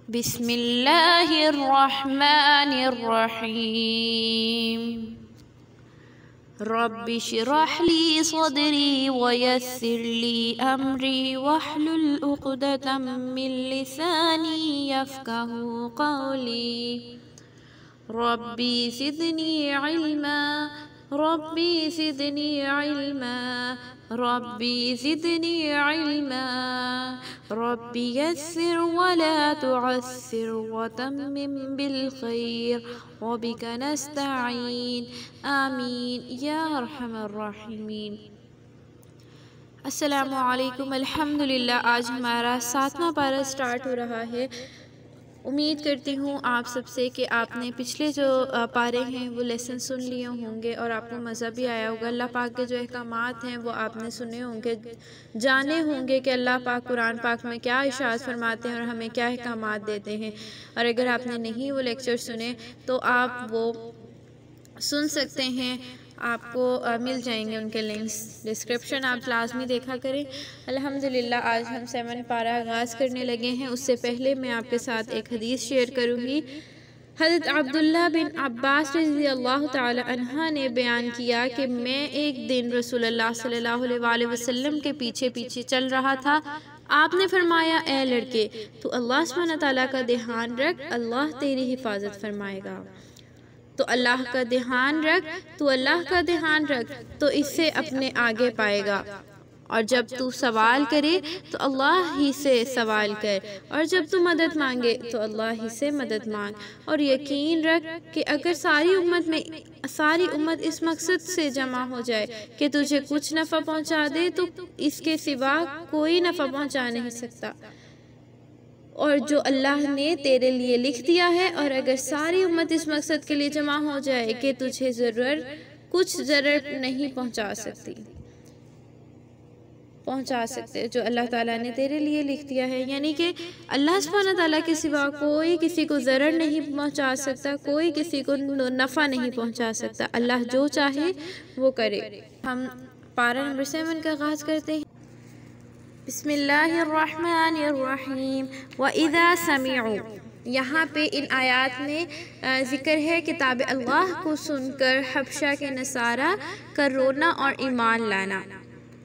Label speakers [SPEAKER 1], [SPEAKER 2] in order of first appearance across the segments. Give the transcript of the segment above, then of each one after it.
[SPEAKER 1] بسم اللہ الرحمن الرحیم رب اشرح لی صدری ویسر لی امری واحلل عقدۃ من لسانی یفقہوا قولی ربی زدنی علما ربی زدنی علما ربی زدنی علما ربی یسر ولا تعسر وتمم بالخیر وبک نستعین آمین یا ارحم الراحمین۔ السلام علیکم۔ الحمدللہ آج ہمارا 7واں پارہ سٹارٹ ہو رہا ہے۔ امید کرتی ہوں آپ سب سے کہ آپ نے پچھلے جو پارے ہیں وہ لیسن سن لیے ہوں گے اور آپ کو مزہ بھی آیا ہوگا۔ اللہ پاک کے جو احکامات ہیں وہ آپ نے سنے ہوں گے، جانے ہوں گے کہ اللہ پاک قرآن پاک میں کیا ارشاد فرماتے ہیں اور ہمیں کیا احکامات دیتے ہیں۔ اور اگر آپ نے نہیں وہ لیکچر سنے تو آپ وہ سن سکتے ہیں، آپ کو مل جائیں گے ان کے لنکس ڈسکرپشن، آپ لازمی دیکھا کریں۔ الحمدللہ آج ہم 7 پارہ آغاز کرنے لگے ہیں۔ اس سے پہلے میں آپ کے ساتھ ایک حدیث شیئر کروں گی۔ حضرت عبداللہ بن عباس رضی اللہ تعالی عنہ نے بیان کیا کہ میں ایک دن رسول اللہ صلی اللہ علیہ وسلم کے پیچھے پیچھے چل رہا تھا۔ آپ نے فرمایا، اے لڑکے، تو اللہ سبحانہ تعالیٰ کا دھیان رکھ، اللہ تیری حفاظت فرمائے گا۔ تو اللہ کا دھیان رکھ، تو اللہ کا دھیان رکھ، تو اس سے اپنے آگے پائے گا۔ اور جب تو سوال کرے تو اللہ ہی سے سوال کر، اور جب تو مدد مانگے تو اللہ ہی سے مدد مانگ۔ اور یقین رکھ کہ اگر ساری امت اس مقصد سے جمع ہو جائے کہ تجھے کچھ نفع پہنچا دے تو اس کے سوا کوئی نفع پہنچا نہیں سکتا، اور جو اللہ نے تیرے لیے لکھ دیا ہے، اور اگر ساری امت اس مقصد کے لیے جمع ہو جائے کہ تجھے کچھ ضرر نہیں پہنچا سکتے جو اللہ تعالیٰ نے تیرے لیے لکھ دیا ہے، یعنی کہ اللہ سبحانہ تعالیٰ کے سوا کوئی کسی کو ضرر نہیں پہنچا سکتا، کوئی کسی کو نفع نہیں پہنچا سکتا۔ اللہ جو چاہے وہ کرے۔ ہم پارہ نمبر 7 کا آغاز کرتے ہیں۔ بسم اللہ الرحمن الرحیم وَإِذَا سَمِعُوا۔ یہاں پہ ان آیات میں ذکر ہے کتاب اللہ کو سن کر حبشہ کے نصارہ کا رونا اور ایمان لانا۔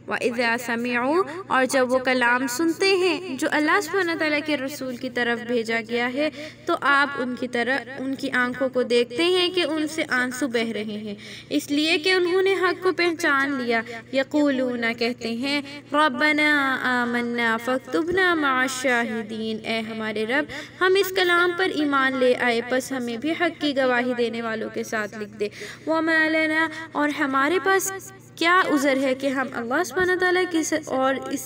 [SPEAKER 1] وَإِذَا سَمِعُوا، اور جب وہ کلام سنتے ہیں جو اللہ سبحانہ تعالیٰ کے رسول کی طرف بھیجا گیا ہے تو آپ ان کی آنکھوں کو دیکھتے ہیں کہ ان سے آنسو بہہ رہے ہیں، اس لیے کہ انہوں نے حق کو پہچان لیا۔ یقولون، کہتے ہیں، ربنا آمنا فاکتبنا مع الشاہدین، اے ہمارے رب، ہم اس کلام پر ایمان لے آئے، پس ہمیں بھی حق کی گواہی دینے والوں کے ساتھ لکھ دے۔ وما لنا، اور ہمارے پاس کیا عذر ہے کہ ہم اللہ سبحانہ تعالیٰ کی اور اس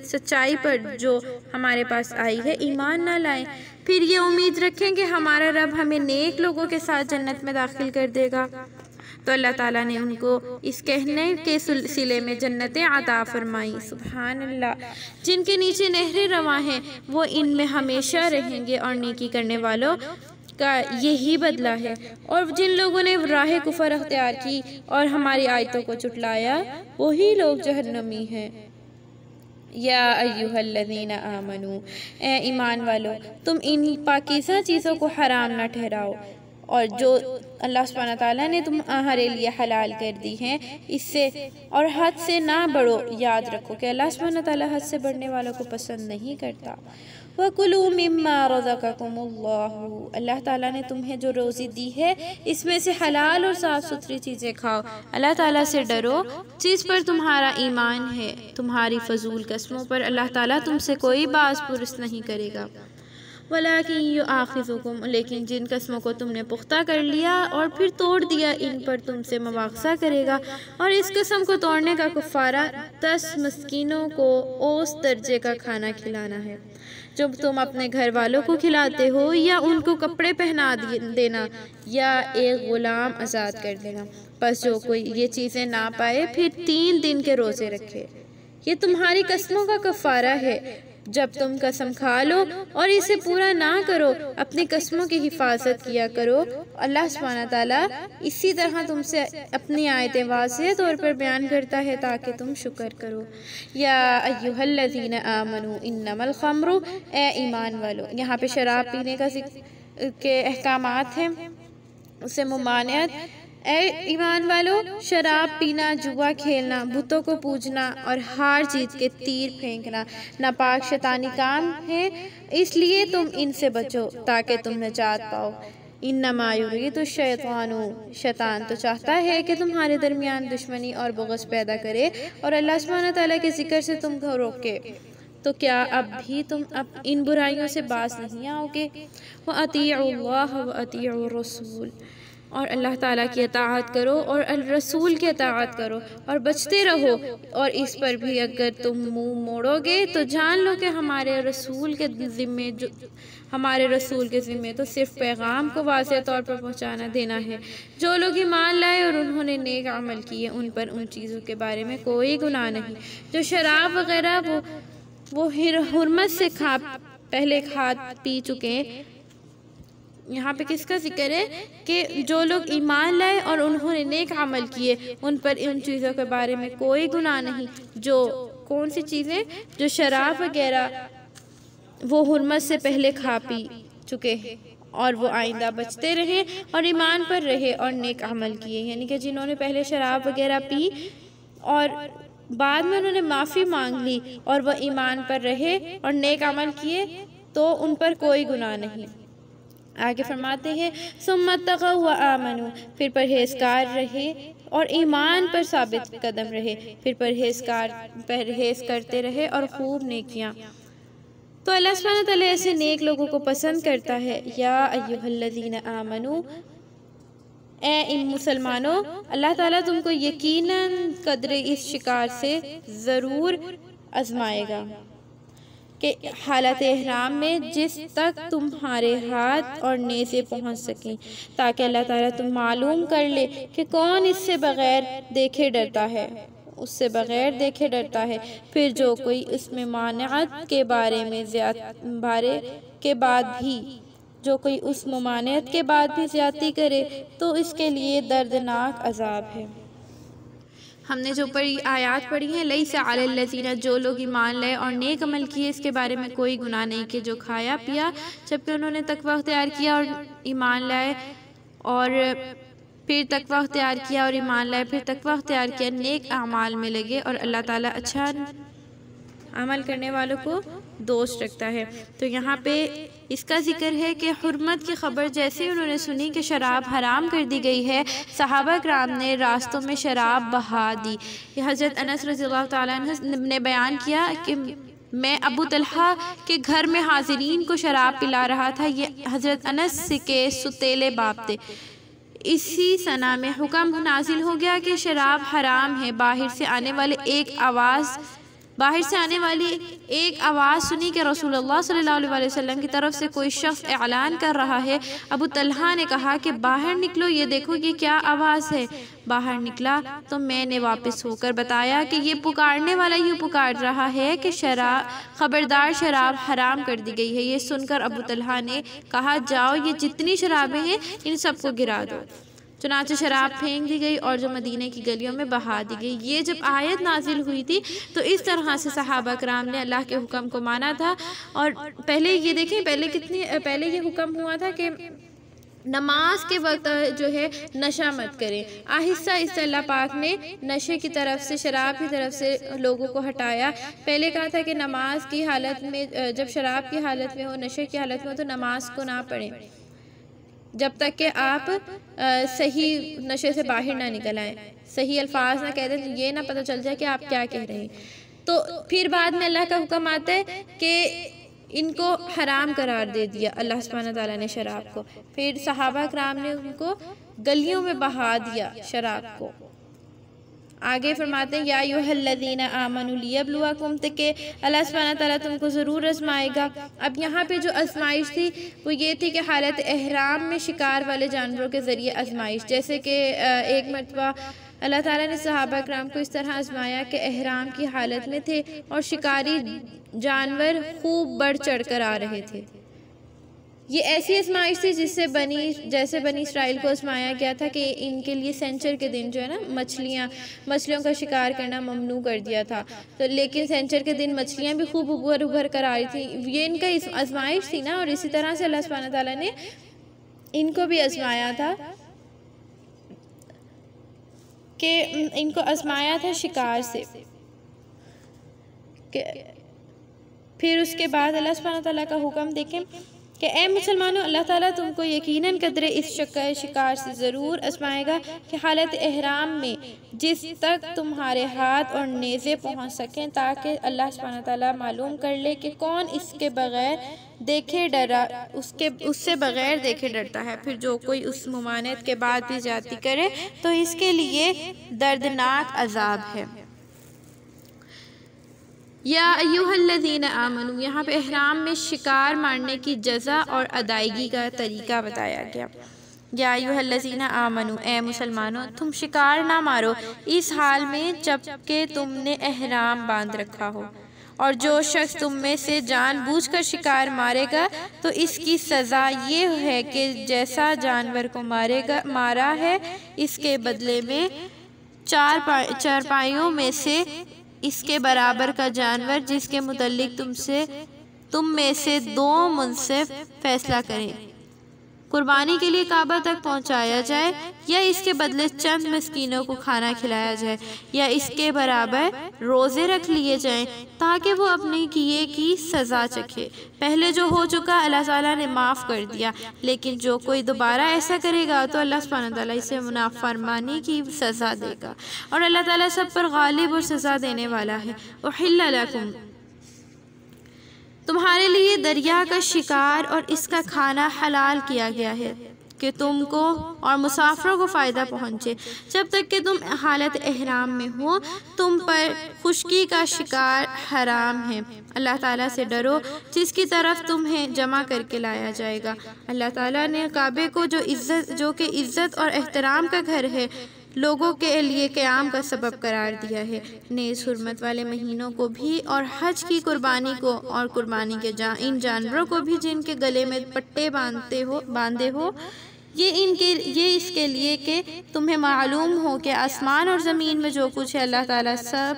[SPEAKER 1] سچائی پر جو ہمارے پاس آئی ہے ایمان نہ لائیں، پھر یہ امید رکھیں کہ ہمارا رب ہمیں نیک لوگوں کے ساتھ جنت میں داخل کر دے گا۔ تو اللہ تعالیٰ نے ان کو اس کہنے کے سلسلے میں جنتیں عطا فرمائیں، سبحان اللہ، جن کے نیچے نہریں رواں ہیں، وہ ان میں ہمیشہ رہیں گے، اور نیکی کرنے والوں کا یہی بدلہ ہے۔ اور جن لوگوں نے راہ کفر اختیار کی اور ہماری آیتوں کو جھٹلایا، وہی لوگ جہنمی ہیں۔ یا ایھا الذین آمنو، اے ایمان والو، تم ان پاکیزہ چیزوں کو حرام نہ ٹھہراؤ، اور جو اللہ سبحانہ تعالیٰ نے تمہارے لیے حلال کر دی ہیں، اس سے اور حد سے نہ بڑھو۔ یاد رکھو کہ اللہ سبحانہ تعالیٰ حد سے بڑھنے والوں کو پسند نہیں کرتا۔ وَكُلُوا مِمَّا رَزَقَكُمُ اللَّهُ، اللہ تعالیٰ نے تمہیں جو روزی دی ہے اس میں سے حلال اور صاف ستھری چیزیں کھاؤ۔ اللہ تعالیٰ سے ڈرو جس پر تمہارا ایمان ہے، تمہاری فضول قسموں پر اللہ تعالیٰ تم سے کوئی باز پرس نہیں کرے گا۔ وَلَٰكِن يُؤَاخِذُكُم، لیکن جن قسموں کو تم نے پختہ کر لیا اور پھر توڑ دیا، ان پر تم سے مواخذہ کرے گا، اور اس قسم کو توڑنے کا کفارہ 10 مسکینوں کو اوسط درجے کا کھانا کھلانا ہے، جو تم اپنے گھر والوں کو کھلاتے ہو، یا ان کو کپڑے پہنا دینا، یا ایک غلام آزاد کر دینا۔ پس جو کوئی یہ چیزیں نہ پائے پھر 3 دن کے روزے رکھے، یہ تمہاری قسموں کا کفارہ ہے۔ جب تم قسم کھا لو اور اسے پورا نہ کرو، اپنی قسموں کی حفاظت کیا کرو۔ اللہ سبحانہ تعالیٰ اسی طرح تم سے اپنی آیتیں واضح طور پر بیان کرتا ہے تاکہ تم شکر کرو۔ یا ایھا الذین آمنوا انما الخمر، اے ایمان والو۔ یہاں پہ شراب پینے کے احکامات ہیں، اسے ممانعت۔ اے ایمان والو، شراب پینا، جوا کھیلنا، بتوں کو پوجنا اور ہار جیت کے تیر پھینکنا ناپاک شیطانی کام ہے، اس لیے تم ان سے بچو تاکہ تم نجات پاؤ۔ انما یرید الشیطان، شیطان تو چاہتا ہے کہ تمہارے درمیان دشمنی اور بغض پیدا کرے اور اللہ سبحانہ تعالیٰ کے ذکر سے تم کو روکے۔ تو کیا اب بھی تم ان برائیوں سے باز نہیں آؤ گے؟ وَأَطِيعُوا اللَّهَ وَأَطِيعُوا الرَّسُولَ، اور اللہ تعالیٰ کی اطاعت کرو اور رسول کی اطاعت کرو اور بچتے رہو، اور اس پر بھی اگر تم منہ موڑو گے تو جان لو کہ ہمارے رسول کے ذمے تو صرف پیغام کو واضح طور پر پہنچانا دینا ہے۔ جو لوگ ایمان لائے اور انہوں نے نیک عمل کیے ان پر ان چیزوں کے بارے میں کوئی گناہ نہیں جو شراب وغیرہ وہ حرمت سے پہلے کھا پی چکے۔ یہاں پہ کس کا ذکر ہے کہ جو لوگ ایمان لائے اور انہوں نے نیک عمل کیے ان پر ان چیزوں کے بارے میں کوئی گناہ نہیں۔ جو کون سی چیزیں؟ جو شراب وغیرہ وہ حرمت سے پہلے کھا پی چکے ہیں، اور وہ آئندہ بچتے رہے اور ایمان پر رہے اور نیک عمل کیے، یعنی کہ جنہوں نے پہلے شراب وغیرہ پی اور بعد میں انہوں نے معافی مانگ لی اور وہ ایمان پر رہے اور نیک عمل کیے تو ان پر کوئی گناہ نہیں۔ آگے فرماتے ہیں ثم اتقوا وآمنوا، پھر پرہیزگار رہے اور ایمان پر ثابت قدم رہے، پھر پرہیز کرتے رہے اور خوب نیکیاں۔ تو اللہ سبحانہ تعالیٰ ایسے نیک لوگوں کو پسند کرتا ہے۔ یا ایھا الذین آمنوا، اے مسلمانوں، اللہ تعالیٰ تم کو یقیناً قدر اس شکار سے ضرور آزمائے گا کہ حالت احرام میں جس تک تمہارے ہاتھ اور نیزے پہنچ سکیں، تاکہ اللہ تعالیٰ تم معلوم کر لے کہ کون اس سے بغیر دیکھے ڈرتا ہے، پھر جو کوئی اس میں ممانعت کے بعد بھی زیادتی کرے تو اس کے لیے دردناک عذاب ہے۔ ہم نے جو آیات پڑھی ہیں، لیس علی الذین، جو لوگ ایمان لائے اور نیک عمل کیے اس کے بارے میں کوئی گناہ نہیں کہ جو کھایا پیا جبکہ انہوں نے تقوی اختیار کیا اور ایمان لائے، اور پھر تقوی اختیار کیا اور ایمان لائے، پھر تقوی اختیار کیا، نیک اعمال میں لگے، اور اللہ تعالیٰ اچھا عمل کرنے والوں کو دوست رکھتا ہے۔ تو یہاں پہ اس کا ذکر ہے کہ حرمت کی خبر جیسے انہوں نے سنی کہ شراب حرام کر دی گئی ہے، صحابہ کرام نے راستوں میں شراب بہا دی۔ یہ حضرت انس رضی اللہ تعالیٰ عنہ نے بیان کیا کہ میں ابو طلحہ کے گھر میں حاضرین کو شراب پلا رہا تھا۔ یہ حضرت انس کے ستیلے باپ تھے۔ اسی سنہ میں حکم نازل ہو گیا کہ شراب حرام ہے۔ باہر سے آنے والی ایک آواز سنی کہ رسول اللہ صلی اللہ علیہ وسلم کی طرف سے کوئی شخص اعلان کر رہا ہے۔ ابو طلحہ نے کہا کہ باہر نکلو، یہ دیکھو یہ کیا آواز ہے۔ باہر نکلا تو میں نے واپس ہو کر بتایا کہ یہ پکارنے والا یوں پکار رہا ہے کہ خبردار شراب حرام کر دی گئی ہے۔ یہ سن کر ابو طلحہ نے کہا جاؤ یہ جتنی شرابیں ہیں ان سب کو گرا دو۔ چنانچہ شراب پھینک دی گئی اور جو مدینہ کی گلیوں میں بہا دی گئی۔ یہ جب آیت نازل ہوئی تھی تو اس طرح سے صحابہ کرام نے اللہ کے حکم کو مانا تھا۔ اور پہلے یہ دیکھیں پہلے یہ حکم ہوا تھا کہ نماز کے وقت جو ہے نشہ مت کریں۔ آہستہ آہستہ اللہ پاک نے نشے کی طرف سے، شراب کی طرف سے لوگوں کو ہٹایا۔ پہلے کہا تھا کہ نماز کی حالت میں، جب شراب کی حالت میں ہو، نشے کی حالت میں ہو تو نماز کو نہ پڑھیں جب تک کہ آپ صحیح نشے سے باہر نہ نکل آئیں، صحیح الفاظ نہ کہہ دیں، یہ نہ پتہ چل جائے کہ آپ کیا کہہ رہے ہیں۔ تو پھر بعد میں اللہ کا حکم آتا ہے کہ ان کو حرام قرار دے دیا اللہ سبحانہ تعالیٰ نے شراب کو۔ پھر صحابہ کرام نے ان کو گلیوں میں بہا دیا شراب کو۔ آگے فرماتے ہیں یا ایھا الذین آمنوا لیبلوکم، کہ اللہ سبحانہ تعالیٰ تم کو ضرور آزمائے گا۔ اب یہاں پہ جو آزمائش تھی وہ یہ تھی کہ حالت احرام میں شکار والے جانوروں کے ذریعے آزمائش، جیسے کہ ایک مرتبہ اللہ تعالیٰ نے صحابہ کرام کو اس طرح آزمایا کہ احرام کی حالت میں تھے اور شکاری جانور خوب بڑھ چڑھ کر آ رہے تھے۔ یہ ایسی آزمائش تھی جیسے بنی اسرائیل کو آزمایا گیا تھا کہ ان کے لیے سینچر کے دن جو ہے نا مچھلیوں کا شکار کرنا ممنوع کر دیا تھا، تو لیکن سینچر کے دن مچھلیاں بھی خوب ابھر کر آ رہی تھیں۔ یہ ان کا آزمائش تھی نا، اور اسی طرح سے اللہ سبحانہ تعالیٰ نے ان کو بھی آزمایا تھا کہ ان کو آزمایا تھا شکار سے۔ پھر اس کے بعد اللہ سبحانہ تعالیٰ کا حکم دیکھیں کہ اے مسلمانوں، اللہ تعالیٰ تم کو یقیناً قدرے اس شکار سے ضرور آزمائے گا کہ حالت احرام میں جس تک تمہارے ہاتھ اور نیزے پہنچ سکیں، تاکہ اللہ سبحانہ تعالیٰ معلوم کر لے کہ کون اس سے بغیر دیکھے ڈرتا ہے۔ پھر جو کوئی اس ممانعت کے بعد بھی زیادتی کرے تو اس کے لیے دردناک عذاب ہے۔ یا ایھا الذین آمنوا، یہاں پہ احرام میں شکار مارنے کی جزا اور ادائیگی کا طریقہ بتایا گیا۔ یا ایھا الذین آمنوا، اے مسلمانوں، تم شکار نہ مارو اس حال میں جب کہ تم نے احرام باندھ رکھا ہو، اور جو شخص تم میں سے جان بوجھ کر شکار مارے گا تو اس کی سزا یہ ہے کہ جیسا جانور کو مارا ہے اس کے بدلے میں چارپائیوں میں سے اس کے برابر کا جانور جس کے متعلق تم میں سے 2 منصف فیصلہ کریں، قربانی کے لیے کعبہ تک پہنچایا جائے، یا اس کے بدلے چند مسکینوں کو کھانا کھلایا جائے، یا اس کے برابر روزے رکھ لیے جائیں تاکہ وہ اپنے کیے کی سزا چکھے۔ پہلے جو ہو چکا اللہ تعالیٰ نے معاف کر دیا، لیکن جو کوئی دوبارہ ایسا کرے گا تو اللہ سبحانہ تعالیٰ اسے نافرمانی کی سزا دے گا، اور اللہ تعالیٰ سب پر غالب اور سزا دینے والا ہے۔ احل لکم، تمہارے لیے دریا کا شکار اور اس کا کھانا حلال کیا گیا ہے کہ تم کو اور مسافروں کو فائدہ پہنچے۔ جب تک کہ تم حالت احرام میں ہو تم پر خشکی کا شکار حرام ہے۔ اللہ تعالیٰ سے ڈرو جس کی طرف تمہیں جمع کر کے لایا جائے گا۔ اللہ تعالیٰ نے کعبے کو جو کہ عزت اور احترام کا گھر ہے، لوگوں کے لیے قیام کا سبب قرار دیا ہے۔ نیز حرمت والے مہینوں کو بھی اور حج کی قربانی کو اور قربانی کے ان جانوروں کو بھی جن کے گلے میں پٹے باندھے ہو، یہ اس کے لیے کہ تمہیں معلوم ہو کہ آسمان اور زمین میں جو کچھ ہے اللہ تعالیٰ سب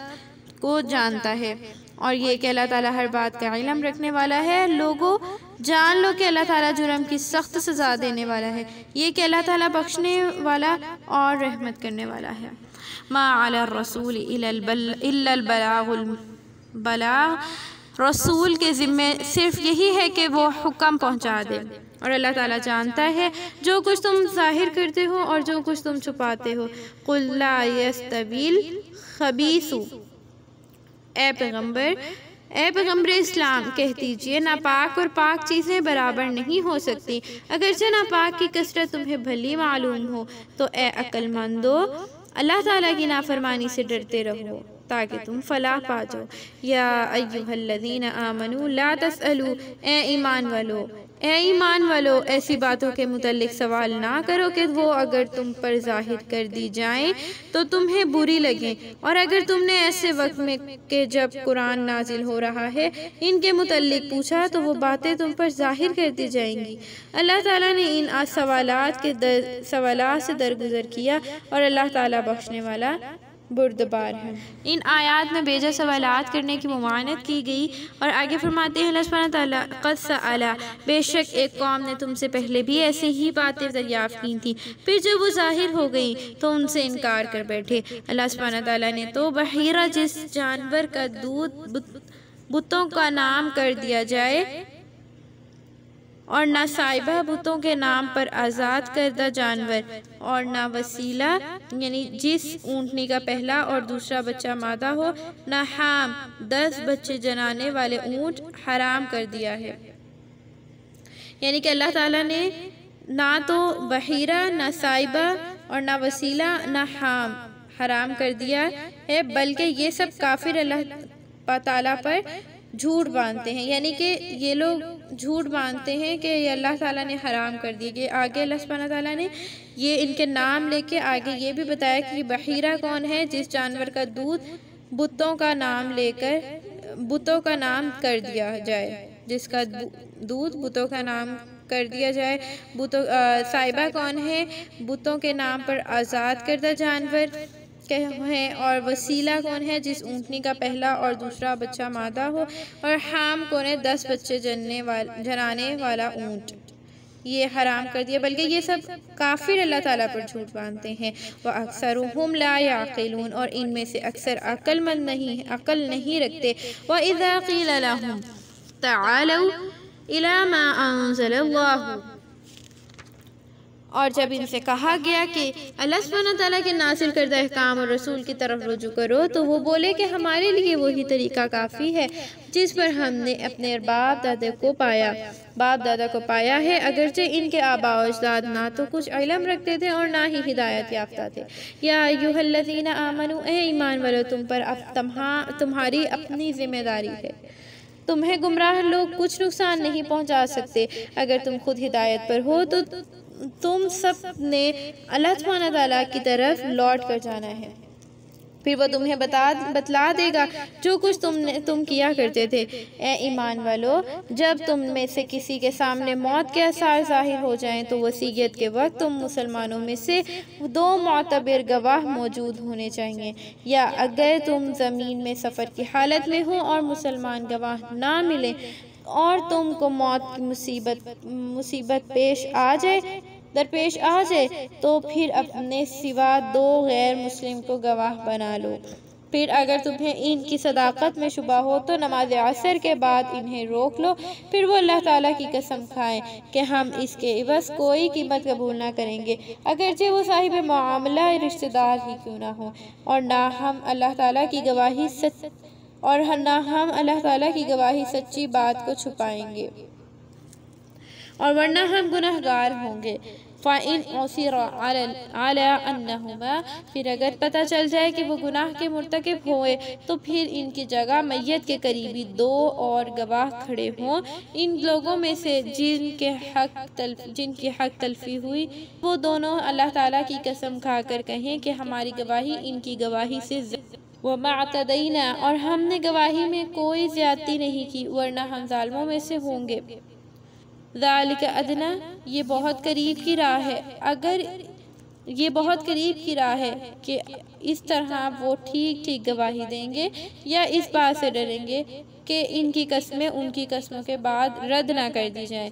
[SPEAKER 1] کو جانتا ہے، اور یہ کہ اللہ تعالیٰ ہر بات کا علم رکھنے والا ہے۔ لوگوں جان لو کہ اللہ تعالیٰ جرم کی سخت سزا دینے والا ہے، یہ کہ اللہ تعالیٰ بخشنے والا اور رحمت کرنے والا ہے۔ ما علی الرسول الا البلاغ، رسول کے ذمے صرف یہی ہے کہ وہ حکم پہنچا دے، اور اللہ تعالیٰ جانتا ہے جو کچھ تم ظاہر کرتے ہو اور جو کچھ تم چھپاتے ہو۔ قل لا یستوی الخبیث، اے پیغمبر اسلام کہہ دیجئے ناپاک اور پاک چیزیں برابر نہیں ہو سکتی، اگرچہ ناپاک کی کثرت تمہیں بھلی معلوم ہو، تو اے عقل مندو اللہ تعالیٰ کی نافرمانی سے ڈرتے رہو تاکہ تم فلاح پا جاؤ۔ یا ایھا الذین آمنوا لا تسألوا، اے ایمان والو ایسی باتوں کے متعلق سوال نہ کرو کہ وہ اگر تم پر ظاہر کر دی جائیں تو تمہیں بری لگیں، اور اگر تم نے ایسے وقت میں کہ جب قرآن نازل ہو رہا ہے ان کے متعلق پوچھا تو وہ باتیں تم پر ظاہر کر دی جائیں گی۔ اللہ تعالیٰ نے ان سوالات سے درگزر کیا، اور اللہ تعالیٰ بخشنے والا بردبار ہے۔ ان آیات میں بیجا سوالات کرنے کی ممانعت کی گئی، اور آگے فرماتے ہیں اللہ سبحانہ تعالیٰ قد سأل، بے شک ایک قوم نے تم سے پہلے بھی ایسے ہی باتیں دریافت کی تھیں، پھر جب وہ ظاہر ہو گئی تو ان سے انکار کر بیٹھے۔ اللہ سبحانہ تعالیٰ نے تو بحیرہ جس جانور کا دودھ بتوں کا نام کر دیا جائے، اور نہ صائبہ بتوں کے نام پر آزاد کردہ جانور، اور نہ وسیلہ یعنی جس اونٹنی کا پہلا اور دوسرا بچہ مادہ ہو، نہ حام 10 بچے جنانے والے اونٹ حرام کر دیا ہے۔ یعنی کہ اللہ تعالیٰ نے نہ تو بحیرہ، نہ صائبہ اور نہ وسیلہ، نہ حام حرام کر دیا ہے، بلکہ یہ سب کافر اللہ تعالیٰ پر جھوٹ باندھتے ہیں۔ یعنی کہ یہ لوگ جھوٹ باندھتے ہیں کہ یہ اللہ تعالیٰ نے حرام کر دیے کہ آگے اللہ سبحانہ تعالیٰ نے یہ ان کے نام لے کے آگے یہ بھی بتایا کہ یہ بحیرہ کون ہے، جس جانور کا دودھ بتوں کا نام لے کر بتوں کا نام کر دیا جائے، جس کا دودھ بتوں کا نام کر دیا جائے۔ صائبہ کون ہے، بتوں کے نام پر آزاد کردہ جانور ہیں۔ اور وسیلہ کون ہے، جس اونٹنی کا پہلا اور دوسرا بچہ مادہ ہو۔ اور حام کون ہے، 10 بچے جنانے والا اونٹ، یہ حرام کر دیا۔ بلکہ یہ سب کافر اللہ تعالیٰ پر جھوٹ باندھتے ہیں۔ وَأَكْثَرُهُمْ لَا يَعْقِلُونَ، اور ان میں سے اکثر عقل نہیں رکھتے۔ وَإِذَا قِيلَ لَهُمْ تَعَالَوْا إِلَى مَا أَنزَلَ اللَّهُ، اور جب ان سے کہا گیا کہ اللہ سبحانہ تعالیٰ کے نازل کردہ احکام اور رسول کی طرف رجوع کرو، تو وہ بولے کہ ہمارے لیے وہی طریقہ کافی ہے جس پر ہم نے اپنے باپ دادا کو پایا ہے، اگرچہ ان کے آباء و اجداد نہ تو کچھ علم رکھتے تھے اور نہ ہی ہدایت یافتہ تھے۔ یا ایھا الذین آمنوا، اے ایمان والو، تم پر اب تمہاری اپنی ذمہ داری ہے، تمہیں گمراہ لوگ کچھ نقصان نہیں پہنچا سکتے۔ اگر تم خود ہدایت پر ہو تو تم سب نے اللہ سبحانہ تعالیٰ کی طرف لوٹ کر جانا ہے، پھر وہ تمہیں بتلا دے گا جو کچھ تم کیا کرتے تھے۔ اے ایمان والو، جب تم میں سے کسی کے سامنے موت کے آثار ظاہر ہو جائیں تو وصیت کے وقت تم مسلمانوں میں سے 2 معتبر گواہ موجود ہونے چاہیے، یا اگر تم زمین میں سفر کی حالت میں ہو اور مسلمان گواہ نہ ملیں اور تم کو موت کی مصیبت درپیش آ جائے تو پھر اپنے سوا 2 غیر مسلم کو گواہ بنا لو۔ پھر اگر تمہیں ان کی صداقت میں شبہ ہو تو نماز عصر کے بعد انہیں روک لو، پھر وہ اللہ تعالیٰ کی قسم کھائیں کہ ہم اس کے عوض کوئی قیمت قبول نہ کریں گے، اگرچہ وہ صاحب معاملہ رشتہ دار ہی کیوں نہ ہو، اور نہ ہم اللہ تعالیٰ کی گواہی سچی بات کو چھپائیں گے، اور ورنہ ہم گناہگار ہوں گے۔ فَإِنْ عُثِرَ عَلَىٰ أَنَّهُمَا، پھر اگر پتہ چل جائے کہ وہ گناہ کے مرتکب ہوئے تو پھر ان کی جگہ میت کے قریبی 2 اور گواہ کھڑے ہوں، ان لوگوں میں سے جن کی حق تلفی ہوئی، وہ دونوں اللہ تعالیٰ کی قسم کھا کر کہیں کہ ہماری گواہی ان کی گواہی سے وَمَا اعْتَدَيْنَا، اور ہم نے گواہی میں کوئی زیادتی نہیں کی، ورنہ ہم ظالموں میں سے ہوں گے۔ ذَلِكَ أَدْنَىٰ، یہ بہت قریب کی راہ ہے کہ اس طرح وہ ٹھیک گواہی دیں گے، یا اس بات سے ڈریں گے کہ ان کی قسمیں ان کی قسموں کے بعد رد نہ کر دی جائیں۔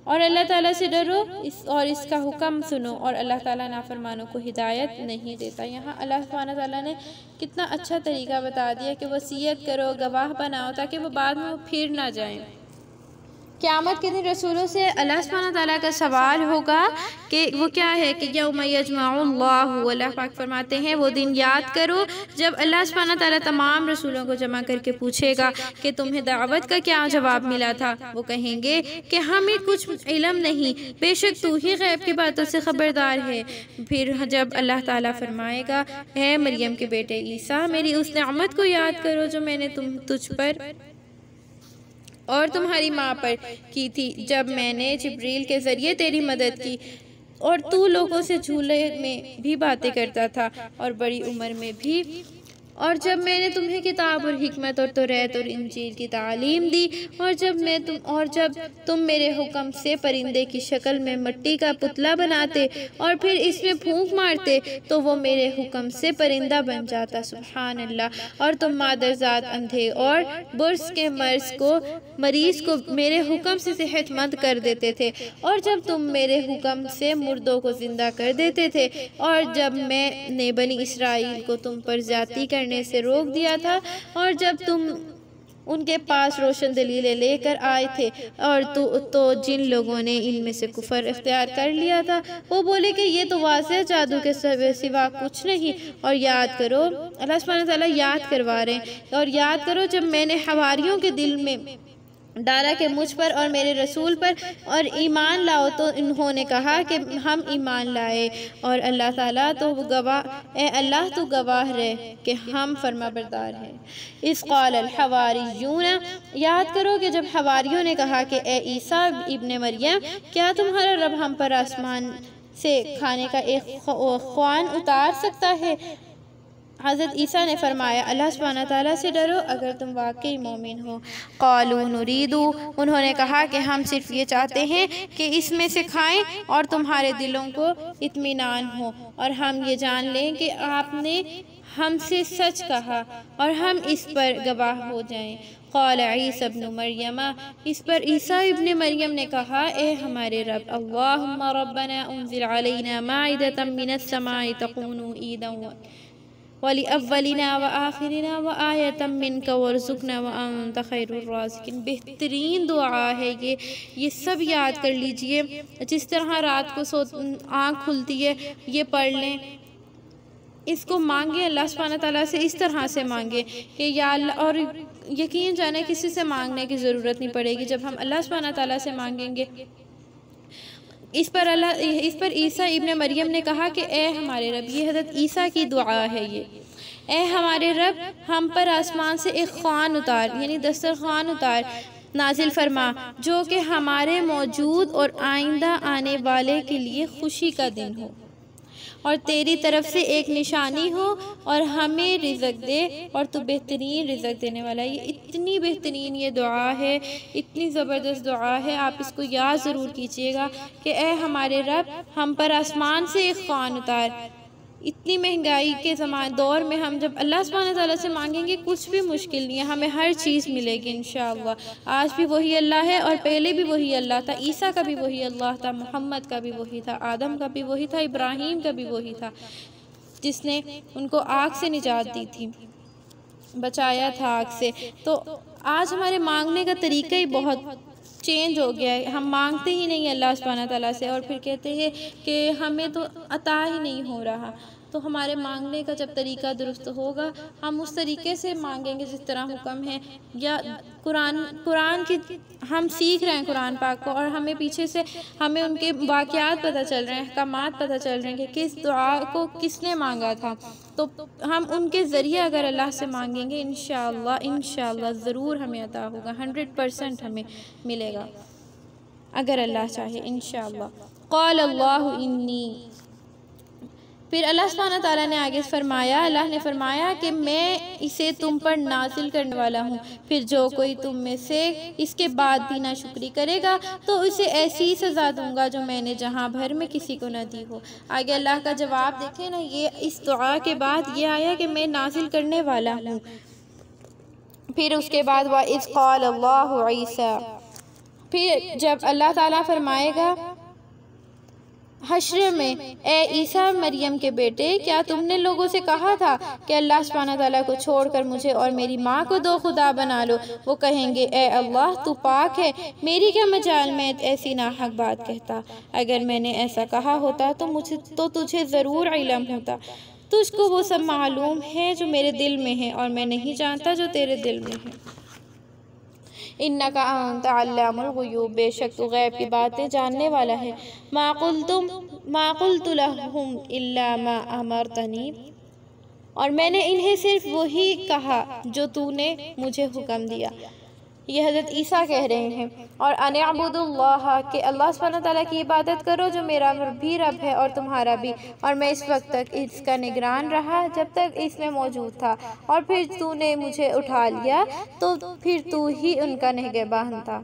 [SPEAKER 1] اور اللہ تعالیٰ سے ڈرو اور اس کا حکم سنو، اور اللہ تعالیٰ نافرمانوں کو ہدایت نہیں دیتا۔ یہاں اللہ سبحانہ تعالیٰ نے کتنا اچھا طریقہ بتا دیا کہ وصیت کرو، گواہ بناؤ، تاکہ وہ بعد میں پھر نہ جائیں۔ قیامت کے دن رسولوں سے اللہ سبحانہ تعالیٰ کا سوال ہوگا کہ وہ کیا ہے کہ یوم یجمع اللہ، اللہ پاک فرماتے ہیں وہ دن یاد کرو جب اللہ سبحانہ تعالیٰ تمام رسولوں کو جمع کر کے پوچھے گا کہ تمہیں دعوت کا کیا جواب ملا تھا۔ وہ کہیں گے کہ ہمیں کچھ علم نہیں، بے شک تو ہی غیب کی باتوں سے خبردار ہے۔ پھر جب اللہ تعالیٰ فرمائے گا اے مریم کے بیٹے عیسیٰ، میری اس نعمت کو یاد کرو جو میں نے تجھ پر اور تمہاری ماں پر کی تھی، جب میں نے جبریل کے ذریعے تیری مدد کی اور تو لوگوں سے جھولے میں بھی باتیں کرتا تھا اور بڑی عمر میں بھی، اور جب میں نے تمہیں کتاب اور حکمت اور توریت اور انجیل کی تعلیم دی، اور جب تم میرے حکم سے پرندے کی شکل میں مٹی کا پتلا بناتے اور پھر اس میں پھونک مارتے تو وہ میرے حکم سے پرندہ بن جاتا، سبحان اللہ، اور تم مادرزاد اندھے اور برص کے مریض کو میرے حکم سے صحت مند کر دیتے تھے، اور جب تم میرے حکم سے مردوں کو زندہ کر دیتے تھے، اور جب میں نے بنی اسرائیل کو تم پر زیادتی کرنے سے روک دیا تھا، اور جب تم ان کے پاس روشن دلیلیں لے کر آئے تھے، اور تو جن لوگوں نے ان میں سے کفر اختیار کر لیا تھا وہ بولے کہ یہ تو واضح جادو کے سوا کچھ نہیں۔ اور یاد کرو، اللہ سبحانہ تعالیٰ یاد کروا رہے ہیں، اور یاد کرو جب میں نے حواریوں کے دل میں ڈالا کہ مجھ پر اور میرے رسول پر اور ایمان لاؤ، تو انہوں نے کہا کہ ہم ایمان لائے، اور اللہ تعالیٰ تو گواہ، اے اللہ تو گواہ رہے کہ ہم فرما بردار ہیں۔ اذ قال الحواریون، یاد کرو کہ جب حواریوں نے کہا کہ اے عیسیٰ ابن مریم، کیا تمہارا رب ہم پر آسمان سے کھانے کا ایک خوان اتار سکتا ہے؟ حضرت عیسیٰ نے فرمایا اللہ سبحانہ تعالیٰ سے ڈرو اگر تم واقعی مومن ہو۔ قالوا نرید، انہوں نے کہا کہ ہم صرف یہ چاہتے ہیں کہ اس میں سے کھائیں اور تمہارے دلوں کو اطمینان ہو، اور ہم یہ جان لیں کہ آپ نے ہم سے سچ کہا اور ہم اس پر گواہ ہو جائیں۔ قال عیسی ابن مریم، اس پر عیسیٰ ابن مریم نے کہا اے ہمارے رب، اللہم ربنا انزل علینا مائدۃ من السماء تکون عیدا وَلِأَوَّلِنَا وَآخِرِنَا وَآیَةً مِّنْكَ وَارْزُقْنَا وَأَنْتَ خَيْرُ الرَّازِقِينَ۔ بہترین دعا ہے یہ سب یاد کر لیجئے، جس طرح رات کو آنکھ کھلتی ہے یہ پڑھ لیں، اس کو مانگیں اللہ سبحانہ تعالیٰ سے، اس طرح سے مانگیں کہ یا اللہ، اور یقین جانے کسی سے مانگنے کی ضرورت نہیں پڑے گی جب ہم اللہ سبحانہ تعالیٰ سے مانگیں گے۔ اس پر عیسیٰ ابن مریم نے کہا کہ اے ہمارے رب، یہ حضرت عیسیٰ کی دعا ہے، یہ اے ہمارے رب ہم پر آسمان سے ایک خوان اتار، یعنی دسترخوان اتار، نازل فرما جو کہ ہمارے موجود اور آئندہ آنے والے کے لیے خوشی کا دن ہو، اور تیری طرف سے ایک نشانی ہو، اور ہمیں رزق دے، اور تو بہترین رزق دینے والا ہے۔ یہ اتنی بہترین یہ دعا ہے، اتنی زبردست دعا ہے، آپ اس کو یاد ضرور کیجئے گا کہ اے ہمارے رب ہم پر آسمان سے ایک خوان اتار۔ اتنی مہنگائی کے دور میں ہم جب اللہ سبحانہ تعالیٰ سے مانگیں گے کچھ بھی مشکل نہیں ہے، ہمیں ہر چیز ملے گی انشاءاللہ۔ آج بھی وہی اللہ ہے اور پہلے بھی وہی اللہ تھا، عیسیٰ کا بھی وہی اللہ تھا، محمد کا بھی وہی تھا، آدم کا بھی وہی تھا، ابراہیم کا بھی وہی تھا، جس نے ان کو آگ سے نجات دی تھی، بچایا تھا آگ سے۔ تو آج ہمارے مانگنے کا طریقہ ہی بہت چینج ہو گیا ہے، ہم مانگتے ہی نہیں اللہ سبحانہ تعالیٰ سے، اور پھر کہتے ہیں کہ ہمیں تو عطا ہی نہیں ہو رہا۔ تو ہمارے مانگنے کا جب طریقہ درست ہوگا، ہم اس طریقے سے مانگیں گے جس طرح حکم ہے، یا قرآن کی ہم سیکھ رہے ہیں قرآن پاک کو، اور ہمیں پیچھے سے ہمیں ان کے واقعات پتہ چل رہے ہیں، احکامات پتہ چل رہے ہیں کہ کس دعا کو کس نے مانگا تھا، تو ہم ان کے ذریعے اگر اللہ سے مانگیں گے انشاءاللہ ضرور ہمیں عطا ہوگا، 100% ہمیں ملے گا اگر اللہ چاہے انشاءاللہ۔ قال اللہ انی، پھر اللہ سبحانہ تعالیٰ نے آگے فرمایا، اللہ نے فرمایا کہ میں اسے تم پر نازل کرنے والا ہوں، پھر جو کوئی تم میں سے اس کے بعد بھی ناشکری کرے گا تو اسے ایسی سزا دوں گا جو میں نے جہاں بھر میں کسی کو نہ دی ہو۔ آگے اللہ کا جواب دیکھیں نا، یہ اس دعا کے بعد یہ آیا کہ میں نازل کرنے والا ہوں، پھر اس کے بعد وَإِذْ قَالَ اللَّهُ عِيسَىٰ، پھر جب اللہ تعالیٰ فرمائے گا حشر میں اے عیسیٰ مریم کے بیٹے، کیا تم نے لوگوں سے کہا تھا کہ اللہ سبحانہ تعالیٰ کو چھوڑ کر مجھے اور میری ماں کو دو خدا بنا لو؟ وہ کہیں گے اے اللہ تو پاک ہے، میری کیا مجال میں ایسی ناحق بات کہتا، اگر میں نے ایسا کہا ہوتا تو تجھے ضرور علم ہوتا، تجھ کو وہ سب معلوم ہے جو میرے دل میں ہے اور میں نہیں جانتا جو تیرے دل میں ہے۔ اِنَّكَ أَنْتَ عَلَّامُ الْغُیُوبِ، بے شک تو غیب کی باتیں جاننے والا ہے۔ مَا قُلْتُ لَهُمْ إِلَّا مَا أَمَرْتَنِي، اور میں نے انہیں صرف وہی کہا جو تو نے مجھے حکم دیا۔ یہ حضرت عیسیٰ کہہ رہے ہیں، اور أَنِ اعْبُدُوا اللَّهَ، کہ اللہ سبحانہ تعالیٰ کی عبادت کرو جو میرا بھی رب ہے اور تمہارا بھی، اور میں اس وقت تک اس کا نگران رہا جب تک اس میں موجود تھا، اور پھر تو نے مجھے اٹھا لیا تو پھر تو ہی ان کا نگہبان تھا،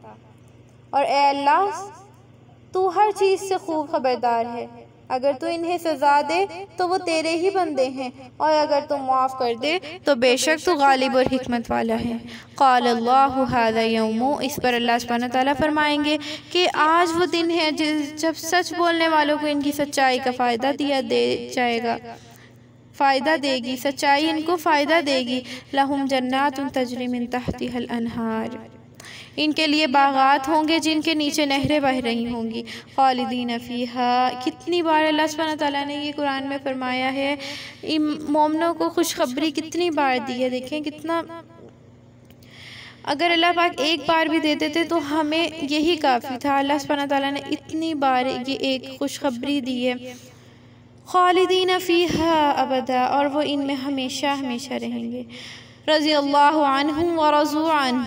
[SPEAKER 1] اور اے اللہ تو ہر چیز سے خوب خبردار ہے، اگر تو انہیں سزا دے تو وہ تیرے ہی بندے ہیں، اور اگر تو معاف کر دے تو بے شک تو غالب اور حکمت والا ہے۔ قال اللہ ھذا یوم، اس پر اللہ سبحانہ تعالیٰ فرمائیں گے کہ آج وہ دن ہے جب سچ بولنے والوں کو ان کی سچائی کا فائدہ دے گی، سچائی ان کو فائدہ دے گی۔ لہم جنات تجری من تحتها الانہار، ان کے لیے باغات ہوں گے جن کے نیچے نہریں بہہ رہی ہوں گی، خالدین فیہا، کتنی بار اللہ سبحانہ تعالیٰ نے یہ قرآن میں فرمایا ہے، مومنوں کو خوشخبری کتنی بار دی ہے، دیکھیں کتنا اگر اللہ پاک ایک بار بھی دے دیتے تو ہمیں یہی کافی تھا۔ اللہ سبحانہ تعالیٰ نے اتنی بار یہ ایک خوشخبری دی ہے، خالدین فیہا ابدا، اور وہ ان میں ہمیشہ ہمیشہ رہیں گے۔ رضی اللہ عنہم ورضوا عنہ،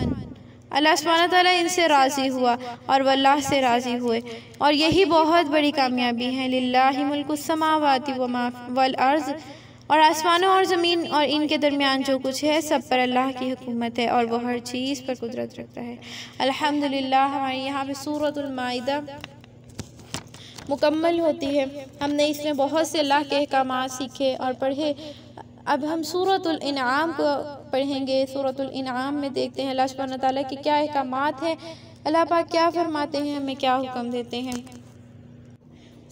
[SPEAKER 1] اللہ سبحانہ تعالیٰ ان سے راضی ہوا اور وہ اللہ سے راضی ہوئے، اور یہی بہت بڑی کامیابی ہے۔ للہ ملک السماوات والارض، اور آسمانوں اور زمین اور ان کے درمیان جو کچھ ہے سب پر اللہ کی حکومت ہے، اور وہ ہر چیز پر قدرت رکھتا ہے۔ الحمدللہ ہماری یہاں پہ سورۃ المائدہ مکمل ہوتی ہے۔ ہم نے اس میں بہت سے اللہ کے احکامات سیکھے اور پڑھے۔ اب ہم سورۃ الانعام کو پڑھیں گے۔ سورۃ الانعام میں دیکھتے ہیں اللہ سبحانہ تعالیٰ کے کیا احکامات ہیں، اللہ پاک کیا فرماتے ہیں، ہمیں کیا حکم دیتے ہیں۔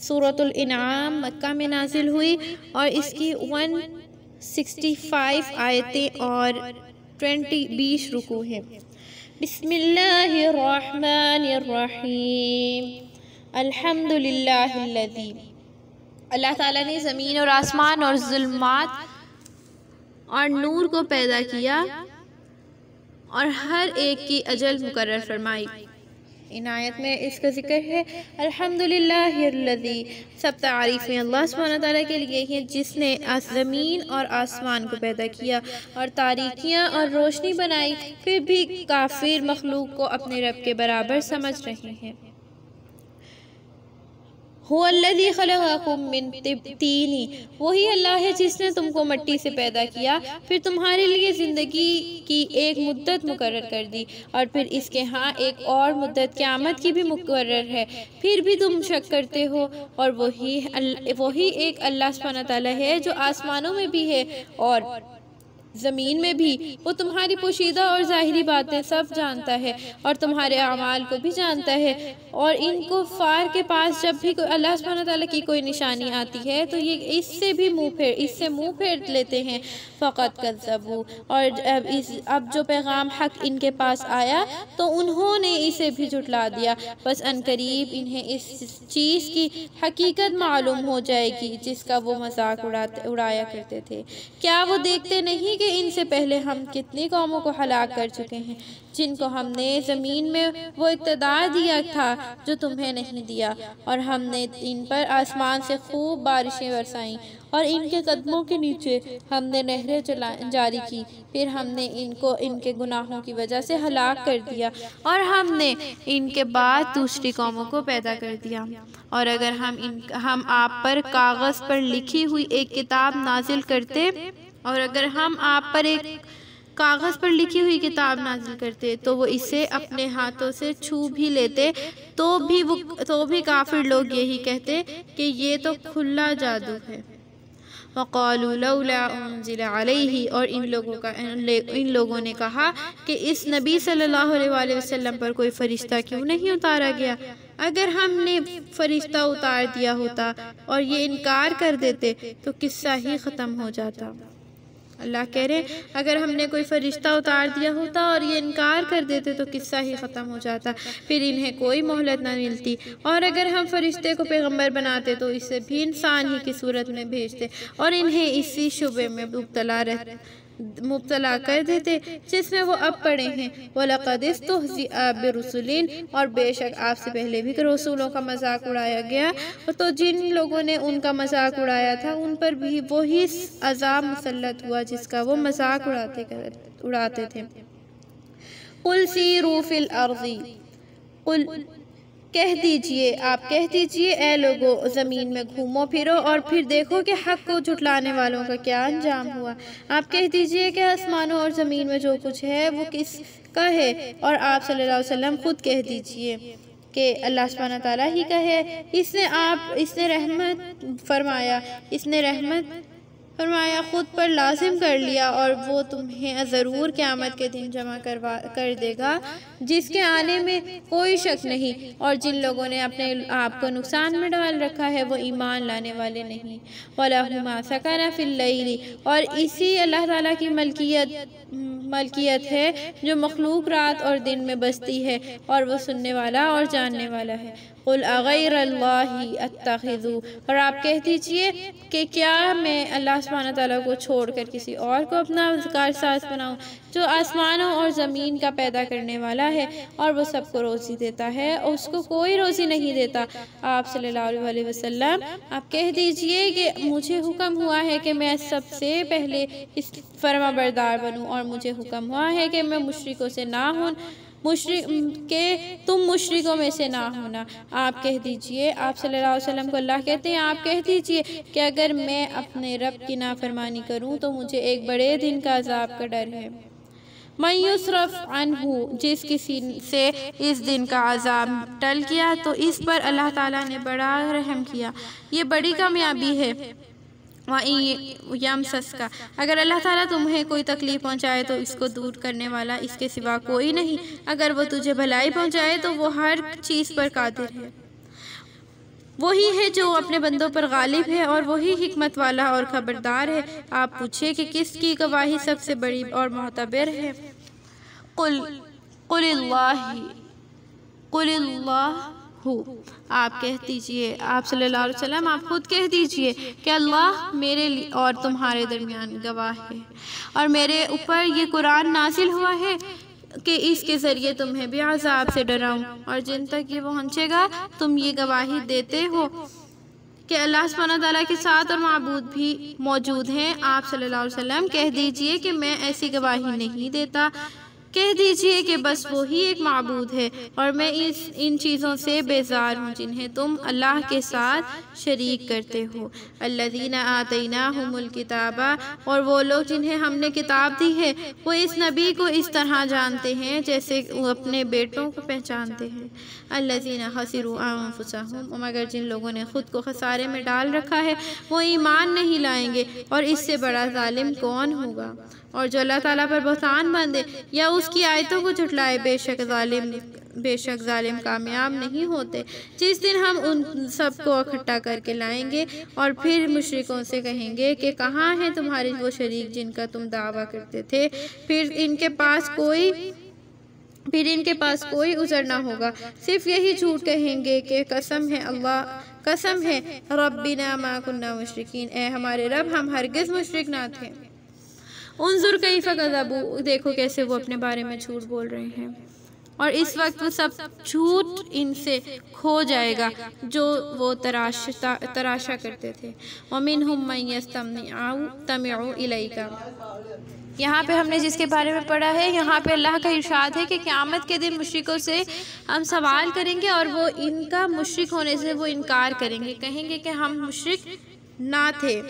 [SPEAKER 1] سورۃ الانعام مکہ میں نازل ہوئی اور اس کی 165 آیتیں اور 20 رکوع ہیں۔ بسم اللہ الرحمن الرحیم، الحمدللہ الذی، اللہ تعالیٰ نے زمین اور آسمان اور ظلمات اور نور کو پیدا کیا اور ہر ایک کی اجل مقرر فرمائی۔ ان آیت میں اس کا ذکر ہے الحمدللہ الذی، سب تعریفیں اللہ سبحانہ تعالیٰ کے لیے ہیں جس نے زمین اور آسمان کو پیدا کیا اور تاریکیاں اور روشنی بنائی، پھر بھی کافر مخلوق کو اپنے رب کے برابر سمجھ رہے ہیں۔ هو الذی خلقکم من طین، وہی اللہ ہے جس نے تم کو مٹی سے پیدا کیا، پھر تمہارے لیے زندگی کی ایک مدت مقرر کر دی، اور پھر اس کے ہاں ایک اور مدت قیامت کی بھی مقرر ہے، پھر بھی تم شک کرتے ہو۔ اور وہی ایک اللہ سبحانہ تعالیٰ ہے جو آسمانوں میں بھی ہے اور زمین میں بھی، وہ تمہاری پوشیدہ اور ظاہری باتیں سب جانتا ہے اور تمہارے اعمال کو بھی جانتا ہے۔ اور ان کفار کے پاس جب بھی اللہ سبحانہ تعالیٰ کی کوئی نشانی آتی ہے تو یہ اس سے منہ پھیر لیتے ہیں۔ فقط کذبوا، اور اب جو پیغام حق ان کے پاس آیا تو انہوں نے اسے بھی جھٹلا دیا، بس عنقریب انہیں اس چیز کی حقیقت معلوم ہو جائے گی جس کا وہ مذاق اڑایا کرتے تھے۔ کیا وہ دیکھتے نہیں کہ ان سے پہلے ہم کتنی قوموں کو ہلاک کر چکے ہیں جن کو ہم نے زمین میں وہ اقتدار دیا تھا جو تمہیں نہیں دیا، اور ہم نے ان پر آسمان سے خوب بارشیں برسائیں اور ان کے قدموں کے نیچے ہم نے نہریں جاری کی، پھر ہم نے ان کو ان کے گناہوں کی وجہ سے ہلاک کر دیا، اور ہم نے ان کے بعد دوسری قوموں کو پیدا کر دیا۔ اور اگر ہم آپ پر کاغذ پر لکھی ہوئی ایک کتاب نازل کرتے تو وہ اسے اپنے ہاتھوں سے چھو بھی لیتے تو بھی کافر لوگ یہی کہتے کہ یہ تو کھلا جادو ہے۔ وَقَالُوا لَوْلَا أُنزِلَ عَلَيْهِ، اور ان لوگوں نے کہا کہ اس نبی صلی اللہ علیہ وآلہ وسلم پر کوئی فرشتہ کیوں نہیں اتارا گیا؟ اگر ہم نے فرشتہ اتار دیا ہوتا اور یہ انکار کر دیتے تو قصہ ہی ختم ہو جاتا۔ اللہ کہہ رہے ہیں اگر ہم نے کوئی فرشتہ اتار دیا ہوتا اور یہ انکار کر دیتے تو قصہ ہی ختم ہو جاتا، پھر انہیں کوئی مہلت نہ ملتی، اور اگر ہم فرشتے کو پیغمبر بناتے تو اسے بھی انسان ہی کی صورت میں بھیجتے اور انہیں اسی شبے میں مبتلا کر دیتے جس میں وہ اب پڑے ہیں۔ وَلَقَدِ اسْتُهْزِئَ بِرُسُلٍ، اور بے شک آپ سے پہلے بھی رسولوں کا مذاق اڑایا گیا، تو جن لوگوں نے ان کا مذاق اڑایا تھا ان پر بھی وہی عذاب مسلط ہوا جس کا وہ مذاق اڑاتے تھے۔ قُلْ سِیرُوا فِی الْأَرْضِ، آپ کہہ دیجئے اے لوگو زمین میں گھومو پھرو اور پھر دیکھو کہ حق کو جھٹلانے والوں کا کیا انجام ہوا۔ آپ کہہ دیجئے کہ آسمانوں اور زمین میں جو کچھ ہے وہ کس کا ہے، اور آپ صلی اللہ علیہ وسلم خود کہہ دیجئے کہ اللہ سبحانہ تعالیٰ ہی کا ہے۔ اس نے رحمت فرمایا خود پر لازم کر لیا، اور وہ تمہیں ضرور قیامت کے دن جمع کر دے گا جس کے آنے میں کوئی شک نہیں، اور جن لوگوں نے اپنے آپ کو نقصان میں ڈال رکھا ہے وہ ایمان لانے والے نہیں۔ وَلَهُ مَا سَكَنَ فِي اللَّيْلِ، اور اسی اللہ تعالیٰ کی ملکیت ہے جو مخلوق رات اور دن میں بستی ہے، اور وہ سننے والا اور جاننے والا ہے۔ قُلْ أَغَيْرَ اللَّهِ أَتَّخِذُ، اور آپ کہہ دیجئے کہ کیا میں اللہ سبحانہ تعالیٰ کو چھوڑ کر کسی اور کو اپنا کارساز بناؤں، جو آسمانوں اور زمین کا پیدا کرنے والا ہے، اور وہ سب کو روزی دیتا ہے، اور اس کو کوئی روزی نہیں دیتا۔ آپ صلی اللہ علیہ وسلم آپ کہہ دیجئے کہ مجھے حکم ہوا ہے کہ میں سب سے پہلے اس فرما بردار بنوں، اور مجھے حکم ہوا ہے کہ میں مشرکوں سے نہ ہوں، کہ تم مشرکوں میں سے نہ ہونا۔ آپ کہہ دیجئے، آپ صلی اللہ علیہ وسلم کو اللہ کہتے ہیں، آپ کہہ دیجئے کہ اگر میں اپنے رب کی نافرمانی کروں تو مجھے ایک بڑے دن کا عذاب کا ڈر ہے۔ مَن یُصْرَفْ عَنْہُ، جس کسی سے اس دن کا عذاب ٹل گیا تو اس پر اللہ تعالیٰ نے بڑا رحم کیا، یہ بڑی کامیابی ہے۔ وَإِن یَمْسَسْکَ، اگر اللہ تعالیٰ تمہیں کوئی تکلیف پہنچائے تو اس کو دور کرنے والا اس کے سوا کوئی نہیں، اگر وہ تجھے بھلائی پہنچائے تو وہ ہر چیز پر قادر ہے۔ وہی ہے جو اپنے بندوں پر غالب ہے، اور وہی حکمت والا اور خبردار ہے۔ آپ پوچھے کہ کس کی گواہی سب سے بڑی اور معتبر ہے؟ قُلِ اللَّهُ، آپ کہہ دیجئے، آپ صلی اللہ علیہ وسلم آپ خود کہہ دیجئے کہ اللہ میرے لیے اور تمہارے درمیان گواہ ہے، اور میرے اوپر یہ قرآن نازل ہوا ہے کہ اس کے ذریعے تمہیں بھی عذاب سے ڈراؤں، اور جن تک یہ پہنچے گا تم یہ گواہی دیتے ہو کہ اللہ سبحانہ تعالیٰ کے ساتھ اور معبود بھی موجود ہیں۔ آپ صلی اللہ علیہ وسلم کہہ دیجئے کہ میں ایسی گواہی نہیں دیتا، کہہ دیجئے کہ بس وہی ایک معبود ہے، اور میں ان چیزوں سے بیزار ہوں جنہیں تم اللہ کے ساتھ شریک کرتے ہو۔ الذین آتیناہم الکتاب، اور وہ لوگ جنہیں ہم نے کتاب دی ہے وہ اس نبی کو اس طرح جانتے ہیں جیسے وہ اپنے بیٹوں کو پہچانتے ہیں۔ الذین خسروا انفسہم، مگر جن لوگوں نے خود کو خسارے میں ڈال رکھا ہے وہ ایمان نہیں لائیں گے، اور اس سے بڑا ظالم کون ہوگا؟ اور جو اللہ تعالیٰ پر بہتان باندھے یا اس کی آیتوں کو جھٹلائے، بے شک ظالم کامیاب نہیں ہوتے۔ جس دن ہم ان سب کو اکٹھا کر کے لائیں گے اور پھر مشرکوں سے کہیں گے کہ کہاں ہیں تمہارے وہ شریک جن کا تم دعویٰ کرتے تھے، پھر ان کے پاس کوئی عذر نہ ہوگا، صرف یہی جھوٹ کہیں گے کہ قسم ہے ربنا ما کننا مشرکین، اے ہمارے رب ہم ہرگز مشرک نہ تھے۔ انظر کیف کذبوا، دیکھو کیسے وہ اپنے بارے میں جھوٹ بول رہے ہیں، اور اس وقت وہ سب جھوٹ ان سے کھو جائے گا جو وہ تراشا کرتے تھے۔ وَمِنْهُمْ مَنْ يَسْتَمِعُ إِلَيْكَ، یہاں پہ ہم نے جس کے بارے میں پڑھا ہے، یہاں پہ اللہ کا ارشاد ہے کہ قیامت کے دن مشرکوں سے ہم سوال کریں گے، اور وہ ان کا مشرک ہونے سے وہ انکار کریں گے، کہیں گے کہ ہم مشرک نہ تھے۔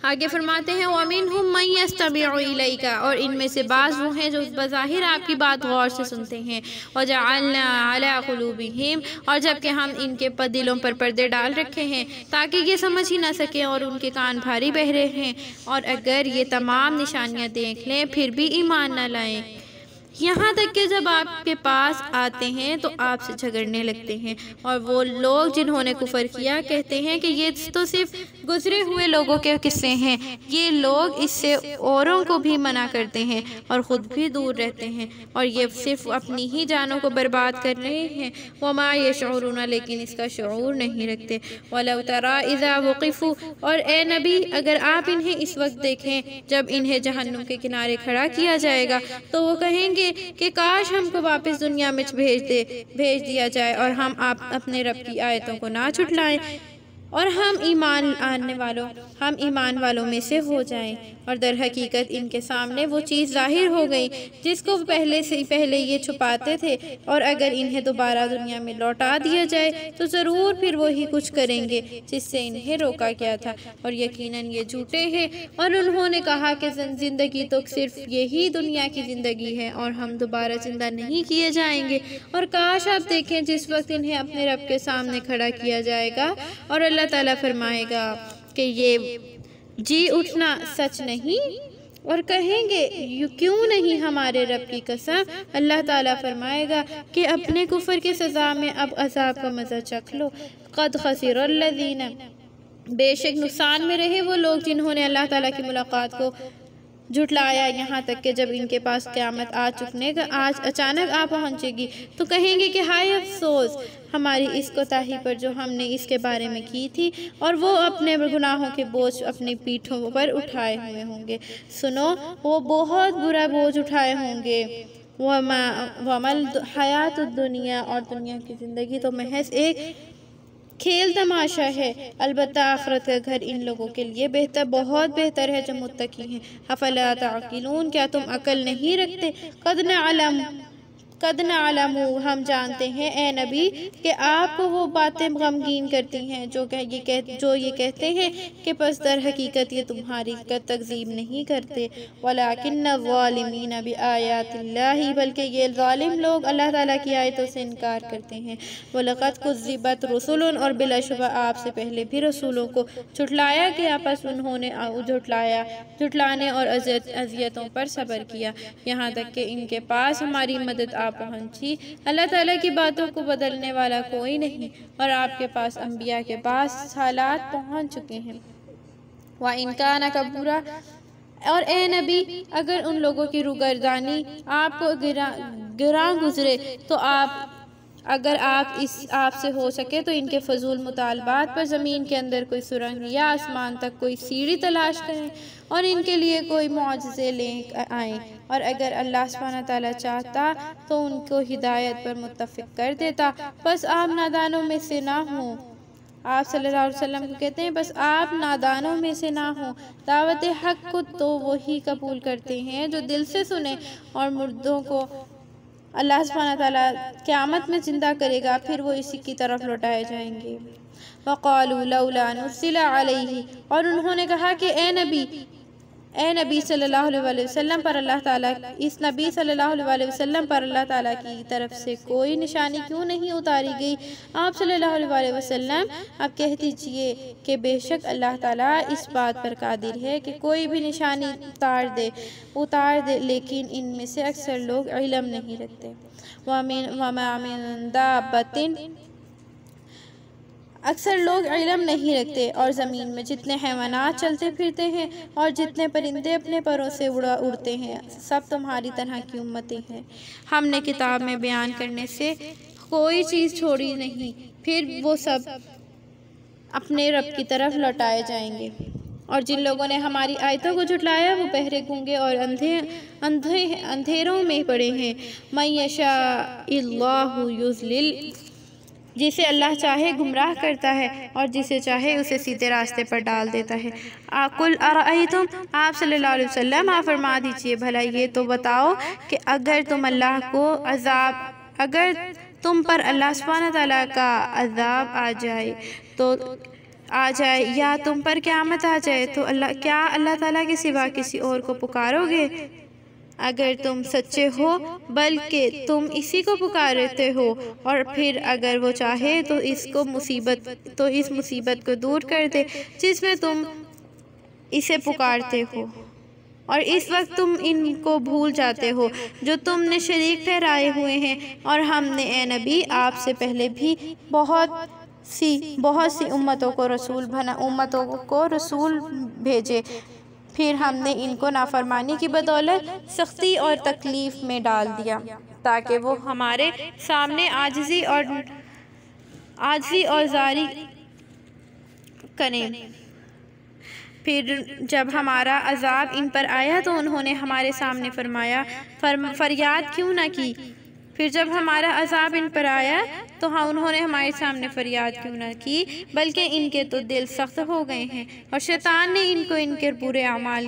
[SPEAKER 1] آگے فرماتے ہیں وَمِنْهُمْ مَنْ يَسْتَمِعُ إِلَيْكَ، اور ان میں سے بعض وہ ہیں جو بظاہر آپ کی بات غور سے سنتے ہیں۔ وَجَعَلْنَا عَلَىٰ قُلُوبِهِمْ، اور جبکہ ہم ان کے دلوں پر پردے ڈال رکھے ہیں تاکہ یہ سمجھ ہی نہ سکیں، اور ان کے کان بھاری بہرے ہیں، اور اگر یہ تمام نشانیاں دیکھ لیں پھر بھی ایمان نہ لائیں، یہاں تک کہ جب آپ کے پاس آتے ہیں تو آپ سے جھگڑنے لگتے ہیں۔ اور وہ لوگ جنہوں نے کفر کیا کہتے ہیں کہ یہ تو صرف گزرے ہوئے لوگوں کے قصے ہیں، یہ لوگ اس سے اوروں کو بھی منع کرتے ہیں اور خود بھی دور رہتے ہیں، اور یہ صرف اپنی ہی جانوں کو برباد کر رہے ہیں۔ وما یشعرون، لیکن اس کا شعور نہیں رکھتے۔ ولو تری اذا وقفوا، اور اے نبی اگر آپ انہیں اس وقت دیکھیں جب انہیں جہنم کے کنارے کھڑا کیا جائے گا تو وہ کہیں گے کہ کاش ہم کو واپس دنیا میں بھیج دیا جائے، اور ہم اپنے رب کی آیتوں کو نہ جھٹلائیں، اور ہم ایمان والوں میں سے ہو جائیں۔ اور در حقیقت ان کے سامنے وہ چیز ظاہر ہو گئی جس کو پہلے یہ چھپاتے تھے، اور اگر انہیں دوبارہ دنیا میں لوٹا دیا جائے تو ضرور پھر وہی کچھ کریں گے جس سے انہیں روکا گیا تھا، اور یقیناً یہ جھوٹے ہیں۔ اور انہوں نے کہا کہ زندگی تو صرف یہی دنیا کی زندگی ہے، اور ہم دوبارہ زندہ نہیں کیے جائیں گے، اور کاش آپ دیکھیں جس وقت انہیں اپنے رب کے سامنے کھڑا کیا جائے گا اور اللہ تعالیٰ فرمائے گا کہ یہ جی اٹھنا سچ نہیں، اور کہیں گے کیوں نہیں ہمارے رب کی قسم، اللہ تعالیٰ فرمائے گا کہ اپنے کفر کی سزا میں اب عذاب کا مزہ چکھ لو۔ قد خسر الذین، بے شک نقصان میں رہے وہ لوگ جنہوں نے اللہ تعالیٰ کی ملاقات کو جھٹلایا، یہاں تک کہ جب ان کے پاس قیامت آج اچانک آ پہنچے گی تو کہیں گے کہ ہائے افسوس ہماری اس کوتاہی پر جو ہم نے اس کے بارے میں کی تھی، اور وہ اپنے گناہوں کے بوجھ اپنی پیٹھوں پر اٹھائے ہوئے ہوں گے۔ سنو، وہ بہت برا بوجھ اٹھائے ہوں گے۔ وَمَا الْحَيَاةُ الدُّنْيَا، اور دنیا کی زندگی تو محض ایک کھیل تماشا ہے، البتہ آخرت کا گھر ان لوگوں کے لیے بہت بہتر ہے جو متقی ہیں۔ افلا تعقلون، کیا تم عقل نہیں رکھتے؟ قد نعلم، ہم جانتے ہیں اے نبی کہ آپ کو وہ باتیں غمگین کرتی ہیں جو یہ کہتے ہیں کہ پس در حقیقت یہ تمہاری تکذیب نہیں کرتے۔ وَلَٰكِنَّ الظَّالِمِينَ بِآيَاتِ اللَّهِ، بلکہ یہ ظالم لوگ اللہ تعالیٰ کی آیتوں سے انکار کرتے ہیں۔ وَلَقَدْ كُذِّبَتْ رُسُلٌ، اور بلا شبہ آپ سے پہلے بھی رسولوں کو جھٹلایا گیا، پس انہوں نے جھٹلانے اور اذیتوں پر صبر کیا، یہاں تک کہ ان کے پاس ہماری مدد آ پہنچی۔ اللہ تعالیٰ کی باتوں کو بدلنے والا کوئی نہیں، اور آپ کے پاس انبیاء کے پاس حالات پہنچ چکے ہیں۔ وَإِنْ كَانَ كَبُورًا، اور اے نبی اگر ان لوگوں کی روگردانی آپ کو گراں گزرے تو اگر آپ سے ہو سکے تو ان کے فضول مطالبات پر زمین کے اندر کوئی سرنگ یا آسمان تک کوئی سیڑھی تلاش کریں اور ان کے لیے کوئی معجزے لے آئیں، اور اگر اللہ سبحانہ تعالیٰ چاہتا تو ان کو ہدایت پر متفق کر دیتا، بس آپ نادانوں میں سے نہ ہوں۔ آپ صلی اللہ علیہ وسلم کو کہتے ہیں بس آپ نادانوں میں سے نہ ہوں۔ دعوت حق کو تو وہی قبول کرتے ہیں جو دل سے سنے، اور مردوں کو اللہ سبحانہ تعالیٰ قیامت میں زندہ کرے گا، پھر وہ اسی کی طرف لوٹائے جائیں گے۔ وَقَالُوا لَوْلَا نُزِّلَ عَلَيْهِ، اور انہوں نے کہا کہ اے نبی صلی اللہ علیہ وسلم پر اللہ تعالیٰ کی طرف سے کوئی نشانی کیوں نہیں اتاری گئی؟ آپ صلی اللہ علیہ وسلم اب کہہ دیجئے کہ بے شک اللہ تعالیٰ اس بات پر قادر ہے کہ کوئی بھی نشانی اتار دے، لیکن ان میں سے اکثر لوگ علم نہیں رکھتے۔ وَمَا مِن دَابَّةٍ، اکثر لوگ علم نہیں رکھتے، اور زمین میں جتنے حیوانات چلتے پھرتے ہیں اور جتنے پرندے اپنے پروں سے اڑتے ہیں، سب تمہاری طرح کی امتیں ہیں۔ ہم نے کتاب میں بیان کرنے سے کوئی چیز چھوڑی نہیں، پھر وہ سب اپنے رب کی طرف لوٹائے جائیں گے۔ اور جن لوگوں نے ہماری آیتوں کو جھٹلایا وہ بہرے، گونگے اور اندھیروں میں پڑے ہیں۔ مَن یَشَاءِ اللَّهُ یُضْلِلْ، جسے اللہ چاہے گمراہ کرتا ہے اور جسے چاہے اسے سیدھے راستے پر ڈال دیتا ہے۔ قُلْ أَرَأَيْتُمْ، آپ صلی اللہ علیہ وسلم آپ فرما دیجئے بھلا یہ تو بتاؤ کہ اگر تم پر اللہ سبحانہ تعالیٰ کا عذاب آ جائے یا تم پر قیامت آ جائے تو کیا اللہ تعالیٰ کے سوا کسی اور کو پکارو گے؟ اگر تم سچے ہو بلکہ تم اسی کو پکارتے ہو، اور پھر اگر وہ چاہے تو اس مصیبت کو دور کر دے جس میں تم اسے پکارتے ہو، اور اس وقت تم ان کو بھول جاتے ہو جو تم نے شریک ٹھہرائے ہوئے ہیں۔ اور ہم نے اے نبی آپ سے پہلے بھی بہت سی امتوں کو رسول بھیجے، پھر ہم نے ان کو نافرمانی کی بدولت سختی اور تکلیف میں ڈال دیا تاکہ وہ ہمارے سامنے عاجزی اور زاری کریں۔ پھر جب ہمارا عذاب ان پر آیا تو انہوں نے ہمارے سامنے فریاد کیوں نہ کی؟ پھر جب ہمارا عذاب ان پر آیا تو انہوں نے ہمارے سامنے فریاد کیوں نہ کی، بلکہ ان کے تو دل سخت ہو گئے ہیں، اور شیطان نے ان کو ان کے برے اعمال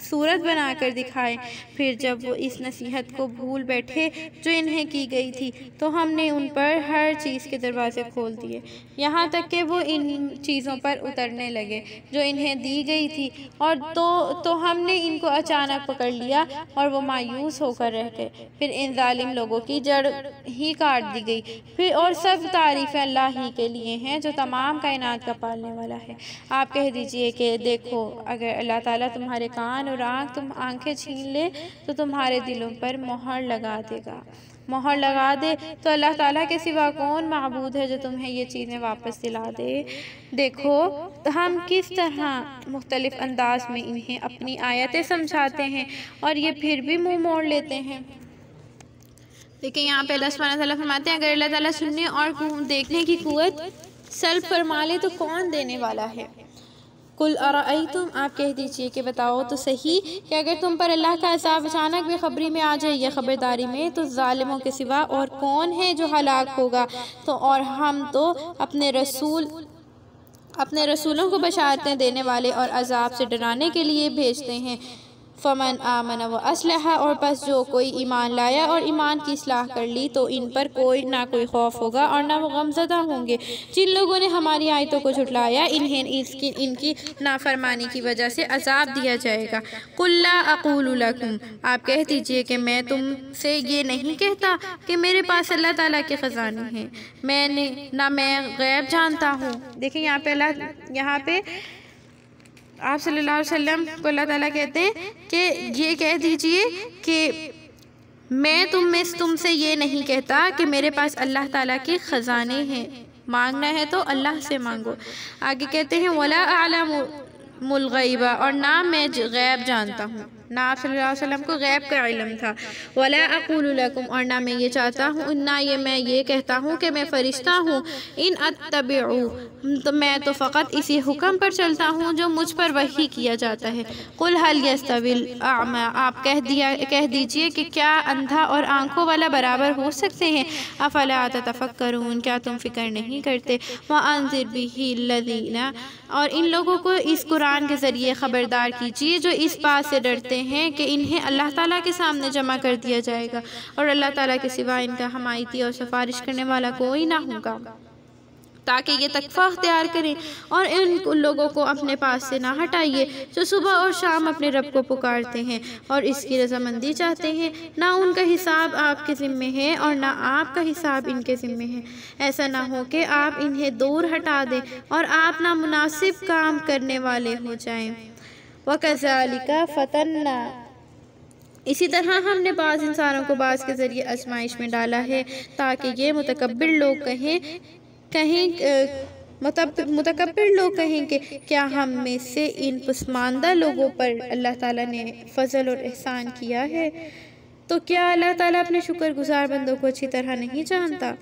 [SPEAKER 1] صورت بنا کر دکھائے۔ پھر جب وہ اس نصیحت کو بھول بیٹھے جو انہیں کی گئی تھی تو ہم نے ان پر ہر چیز کے دروازے کھول دیے، یہاں تک کہ وہ ان چیزوں پر اترنے لگے جو انہیں دی گئی تھی، اور تو ہم نے ان کو اچانک پکڑ لیا اور وہ مایوس ہو کر رہ گئے۔ پھر ان ظالم لوگوں کی جڑ ہی کاٹ دی گئی، اور سب تعریفیں اللہ ہی کے لیے ہیں جو تمام کائنات کا پالنے والا ہے۔ آپ کہہ دیجئے کہ دیکھو اگر اللہ تعالیٰ تمہارے کان اور آنکھیں چھین لے تو تمہارے دلوں پر مہر لگا دے گا، مہر لگا دے تو اللہ تعالیٰ کے سوا کون معبود ہے جو تمہیں یہ چیزیں واپس دلا دے۔ دیکھو ہم کس طرح مختلف انداز میں انہیں اپنی آیتیں سمجھاتے ہیں اور یہ پھر بھی منہ موڑ لیتے ہیں۔ دیکھیں یہاں پہ اللہ سبحانہ وتعالیٰ فرماتے ہیں اگر اللہ تعالیٰ سننے اور دیکھنے کی قوت سلب فرما لے تو کون دینے والا ہے؟ قُلْ أَرَأَيْتُمْ آپ کہہ دیجئے کہ بتاؤ تو صحیح کہ اگر تم پر اللہ کا عذاب اچانک بے خبری میں آ جائے یا خبرداری میں تو ظالموں کے سوا اور کون ہے جو ہلاک ہوگا؟ تو اور ہم تو اپنے رسولوں کو بشارتیں دینے والے اور عذاب سے ڈرانے کے لیے بھیجتے ہیں۔ فمن آمن و اسلحہ اور پس جو کوئی ایمان لایا اور ایمان کی اصلاح کر لی تو ان پر نہ کوئی خوف ہوگا اور نہ وہ غمزدہ ہوں گے۔ جن لوگوں نے ہماری آیتوں کو جھٹلایا انہیں ان کی نافرمانی کی وجہ سے عذاب دیا جائے گا۔ قُلْ لَا أَقُولُ لَكُمْ آپ کہہ دیجئے کہ میں تم سے یہ نہیں کہتا کہ میرے پاس اللہ تعالیٰ کے خزانے ہیں، نہ میں غیب جانتا ہوں۔ دیکھیں یہاں پہ آپ صلی اللہ علیہ وسلم کو اللہ تعالیٰ کہتے ہیں کہ یہ کہہ دیجئے کہ میں تم سے یہ نہیں کہتا کہ میرے پاس اللہ تعالیٰ کے خزانے ہیں، مانگنا ہے تو اللہ سے مانگو۔ آگے کہتے ہیں وَلَا أَعْلَمُ الْغَيْبَ اور نہ میں غیب جانتا ہوں، نہ آپ صلی اللہ علیہ وسلم کو غیب کا علم تھا۔ وَلَا أَقُولُ لَكُمْ اور نہ میں یہ چاہتا ہوں، نہ میں یہ کہتا ہوں کہ میں فرشتہ ہوں۔ إِنْ أَتَّبِعُ تو میں تو فقط اسی حکم پر چلتا ہوں جو مجھ پر وحی کیا جاتا ہے۔ قُلْ هَلْ يَسْتَوِي الْأَعْمَى آپ کہہ دیجئے کہ کیا اندھا اور آنکھوں والا برابر ہو سکتے ہیں؟ أَفَلَا تَتَفَكَّرُونَ کیا تم فکر نہیں کرتے؟ وَأَنذِرْ بِهِ الَّذِينَ اور ان لوگوں کو اس قرآن کے ذریعے خبردار کیجئے جو اس بات سے ڈرتے ہیں کہ انہیں اللہ تعالیٰ کے سامنے جمع کر دیا جائے گا اور اللہ تعالیٰ کے سوا ان کا حمایتی اور سفارش کرنے والا کوئی نہ ہوگا، تاکہ یہ تقویٰ اختیار کریں اور ان لوگوں کو اپنے پاس سے نہ ہٹائیے جو صبح اور شام اپنے رب کو پکارتے ہیں اور اس کی رضامندی چاہتے ہیں۔ نہ ان کا حساب آپ کے ذمے ہے اور نہ آپ کا حساب ان کے ذمے ہے، ایسا نہ ہو کہ آپ انہیں دور ہٹا دیں اور آپ نامناسب کام کرنے والے ہو جائیں۔ وَكَذَلِكَ فَتَنَّا اسی طرح ہم نے بعض انسانوں کو بعض کے ذریعے آزمائش میں ڈالا ہے تاکہ یہ متکبر لوگ کہیں کہ کیا ہم میں سے ان پسماندہ لوگوں پر اللہ تعالیٰ نے فضل اور احسان کیا ہے؟ تو کیا اللہ تعالیٰ اپنے شکر گزار بندوں کو اچھی طرح نہیں جانتا؟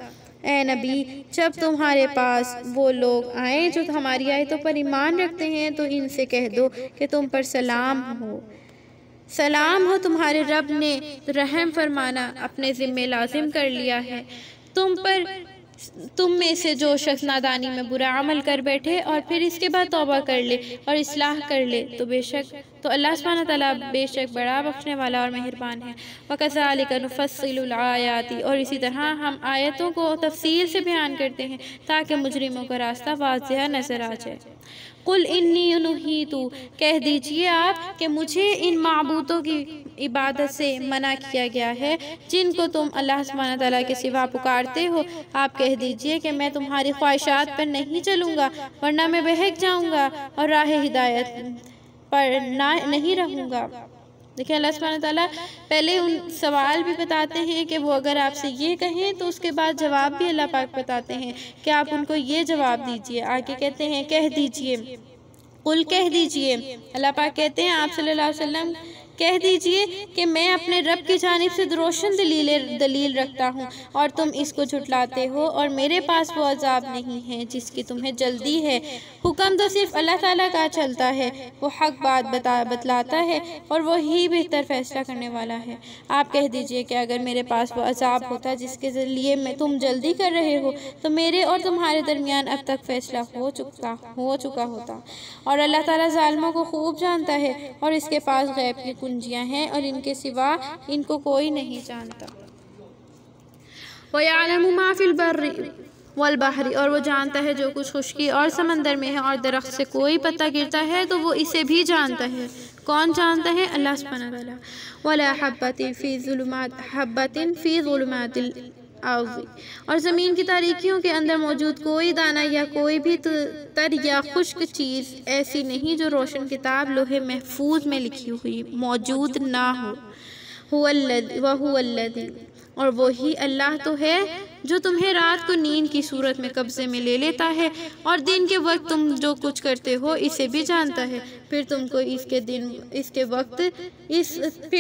[SPEAKER 1] اے نبی جب تمہارے پاس وہ لوگ آئیں جو ہماری آیتوں پر ایمان رکھتے ہیں تو ان سے کہہ دو کہ تم پر سلام ہو، تمہارے رب نے رحم فرمانا اپنے ذمہ لازم کر لیا ہے۔ تم میں سے جو شخص نادانی میں برا عمل کر بیٹھے اور پھر اس کے بعد توبہ کر لے اور اصلاح کر لے تو اللہ سبحانہ تعالیٰ بے شک بڑا بخشنے والا اور مہربان ہے۔ وَكَذَلِكَ نُفَصِّلُ الْآيَاتِ اور اسی طرح ہم آیتوں کو تفصیل سے بیان کرتے ہیں تاکہ مجرموں کا راستہ واضح نظر آ جائے۔ قُلْ إِنِّي نُهِيتُ کہہ دیجئے آپ کہ مجھے ان معبودوں کی عبادت سے منع کیا گیا ہے جن کو تم اللہ سبحانہ تعالیٰ کے سوا پکارتے ہو۔ آپ کہہ دیجئے کہ میں تمہاری خواہشات پر نہیں چلوں گا ورنہ میں بہک جاؤں گا اور راہ ہدایت پر نہیں رہوں گا۔ دیکھیں اللہ سبحانہ تعالیٰ پہلے ان سوال بھی بتاتے ہیں کہ وہ اگر آپ سے یہ کہیں تو اس کے بعد جواب بھی اللہ پاک بتاتے ہیں کہ آپ ان کو یہ جواب دیجئے۔ آگے کہتے ہیں کہہ دیجئے، قل کہہ دیجئے، اللہ پاک کہتے ہیں آپ صلی اللہ علیہ وسلم کہہ دیجئے کہ میں اپنے رب کی جانب سے روشن دلیل رکھتا ہوں اور تم اس کو جھٹلاتے ہو اور میرے پاس وہ عذاب نہیں ہے جس کی تمہیں جلدی ہے۔ حکم تو صرف اللہ تعالیٰ کا چلتا ہے، وہ حق بات بتلاتا ہے اور وہی بہتر فیصلہ کرنے والا ہے۔ آپ کہہ دیجئے کہ اگر میرے پاس وہ عذاب ہوتا جس کے ذریعے تم جلدی کر رہے ہو تو میرے اور تمہارے درمیان اب تک فیصلہ ہو چکا ہوتا، اور اللہ تعالیٰ ظالموں کو خوب جانتا ہے اور اس کے پاس غیب کی کنجیاں ہیں اور ان کے سوا ان کو کوئی نہیں جانتا۔ وَيَعْلَمُ مَا فِي الْبَرِّ وَالْبَحْرِ اور وہ جانتا ہے جو کچھ خشکی اور سمندر میں ہے، اور درخت سے کوئی پتا گرتا ہے تو وہ اسے بھی جانتا ہے۔ کون جانتا ہے؟ اللہ سبحانہ وتعالیٰ۔ وَلَا حَبَّةٍ فِي ظُلُمَاتِ الْأَرْضِ اور زمین کی تاریکیوں کے اندر موجود کوئی دانہ یا کوئی بھی تر یا خشک چیز ایسی نہیں جو روشن کتاب لوح محفوظ میں لکھی ہوئی موجود نہ ہو۔ وَهُوَ الَّذِي اور وہی اللہ تو ہے جو تمہیں رات کو نیند کی صورت میں قبضے میں لے لیتا ہے اور دن کے وقت تم جو کچھ کرتے ہو اسے بھی جانتا ہے، پھر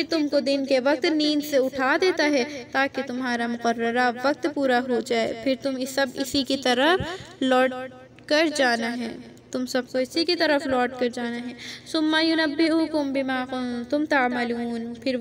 [SPEAKER 1] تم کو دن کے وقت نیند سے اٹھا دیتا ہے تاکہ تمہارا مقررہ وقت پورا ہو جائے، پھر تم اسی کی طرف لوٹ کر جانا ہے، تم سب کو اسی کی طرف لوٹ کر جانا ہے۔ ثم ينبئكم بما كنتم تعملون، پھر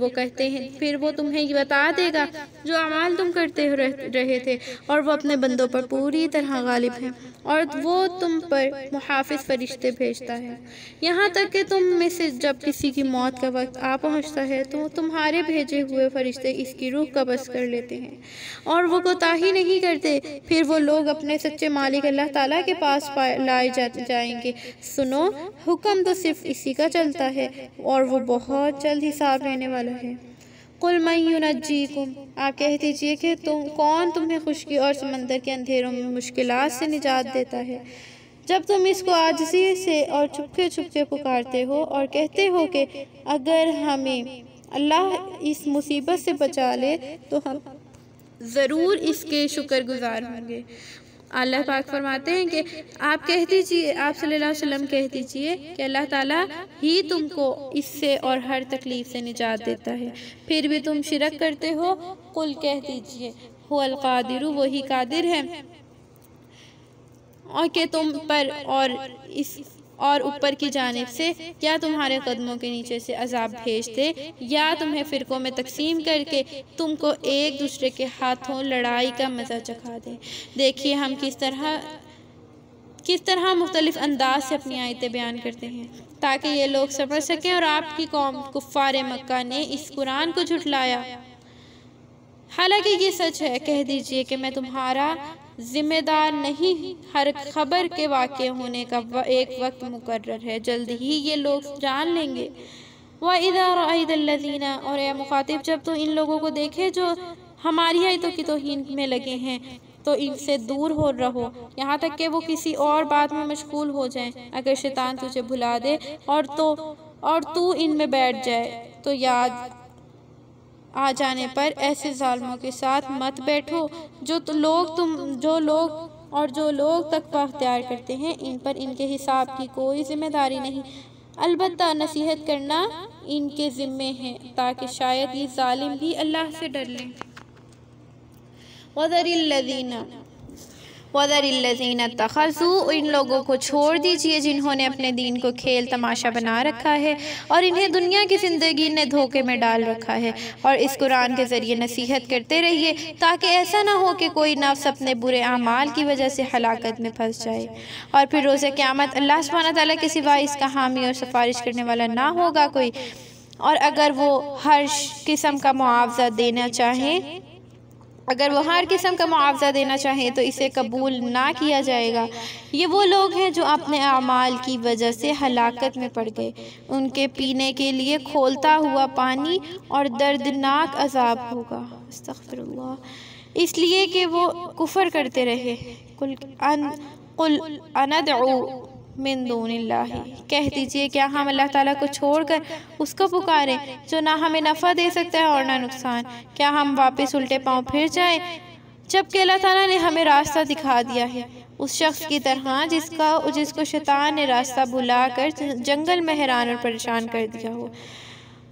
[SPEAKER 1] وہ تمہیں یہ بتا دے گا جو اعمال تم کرتے رہے تھے، اور وہ اپنے بندوں پر پوری طرح غالب ہے، اور وہ تم پر محافظ فرشتے بھیجتا ہے، یہاں تک کہ تم میں سے جب کسی کی موت کا وقت آ پہنچتا ہے تو تمہارے بھیجے ہوئے فرشتے اس کی روح قبض کر لیتے ہیں، اور وہ کوتاہی نہیں کرتے، پھر وہ لوگ اپنے سچے مالک اللہ تعالیٰ کے پاس لائے جائیں گے۔ سنو، حکم تو صرف اسی کا چلتا ہے اور وہ بہت جلد حساب لینے والا ہے۔ قُلْ مَن يُنَجِّيكُمْ، آپ کہہ دیجئے کہ کون تمہیں خشکی اور سمندر کے اندھیروں میں مشکلات سے نجات دیتا ہے، جب تم اس کو عاجزی سے اور چھپکے چھپکے پکارتے ہو اور کہتے ہو کہ اگر ہمیں اللہ اس مصیبت سے بچا لے تو ہم ضرور اس کے شکر گزار ہوں گے۔ اللہ پاک فرماتے ہیں کہ آپ صلی اللہ علیہ وسلم کہہ دیجئے کہ اللہ تعالیٰ ہی تم کو اس سے اور ہر تکلیف سے نجات دیتا ہے، پھر بھی تم شرک کرتے ہو۔ قل، کہہ دیجئے، هو القادر، وہی قادر ہے، اور کہ تم پر اور اوپر کی جانب سے یا تمہارے قدموں کے نیچے سے عذاب بھیج دے، یا تمہیں فرقوں میں تقسیم کر کے تم کو ایک دوسرے کے ہاتھوں لڑائی کا مزہ چکھا دے۔ دیکھیے ہم کس طرح مختلف انداز سے اپنی آیتیں بیان کرتے ہیں تاکہ یہ لوگ سمجھ سکیں، اور آپ کی قوم کفار مکہ نے اس قرآن کو جھٹلایا، حالانکہ یہ سچ ہے۔ کہہ دیجئے کہ میں تمہارا ذمہ دار نہیں، ہر خبر کے واقع ہونے کا ایک وقت مقرر ہے، جلد ہی یہ لوگ جان لیں گے۔ وَإِذَا رَأَيْتَ الَّذِينَ، اور اے مخاطب جب تو ان لوگوں کو دیکھے جو ہماری آیتوں کی توہین میں لگے ہیں تو ان سے دور ہو رہو، یہاں تک کہ وہ کسی اور بات میں مشغول ہو جائیں۔ اگر شیطان تجھے بھلا دے اور تو ان میں بیٹھ جائے تو یاد آ جانے پر ایسے ظالموں کے ساتھ مت بیٹھو جو لوگ تقویٰ اختیار کرتے ہیں، ان پر ان کے حساب کی کوئی ذمہ داری نہیں، البتہ نصیحت کرنا ان کے ذمے ہے تاکہ شاید یہ ظالم بھی اللہ سے ڈر لیں۔ وَذَرِ الَّذِينَ اتَّخَذُوا، ان لوگوں کو چھوڑ دیجئے جنہوں نے اپنے دین کو کھیل تماشا بنا رکھا ہے اور انہیں دنیا کی زندگی نے دھوکے میں ڈال رکھا ہے، اور اس قرآن کے ذریعے نصیحت کرتے رہیے تاکہ ایسا نہ ہو کہ کوئی نفس اپنے برے اعمال کی وجہ سے ہلاکت میں پھنس جائے، اور پھر روز قیامت اللہ سبحانہ تعالیٰ کے سوا اس کا حامی اور سفارش کرنے والا نہ ہوگا کوئی، اور اگر وہ ہر قسم کا معاوضہ دینا چاہیں تو اسے قبول نہ کیا جائے گا۔ یہ وہ لوگ ہیں جو اپنے اعمال کی وجہ سے ہلاکت میں پڑ گئے، ان کے پینے کے لیے کھولتا ہوا پانی اور دردناک عذاب ہوگا، استغفر اللہ، اس لیے کہ وہ کفر کرتے رہے۔ قل اندعو من دون اللہ، کہہ دیجئے کیا ہم اللہ تعالیٰ کو چھوڑ کر اس کو پکاریں جو نہ ہمیں نفع دے سکتا ہے اور نہ نقصان؟ کیا ہم واپس الٹے پاؤں پھر جائیں جبکہ اللہ تعالیٰ نے ہمیں راستہ دکھا دیا ہے، اس شخص کی طرح جس کو شیطان نے راستہ بھلا کر جنگل میں حیران اور پریشان کر دیا ہو،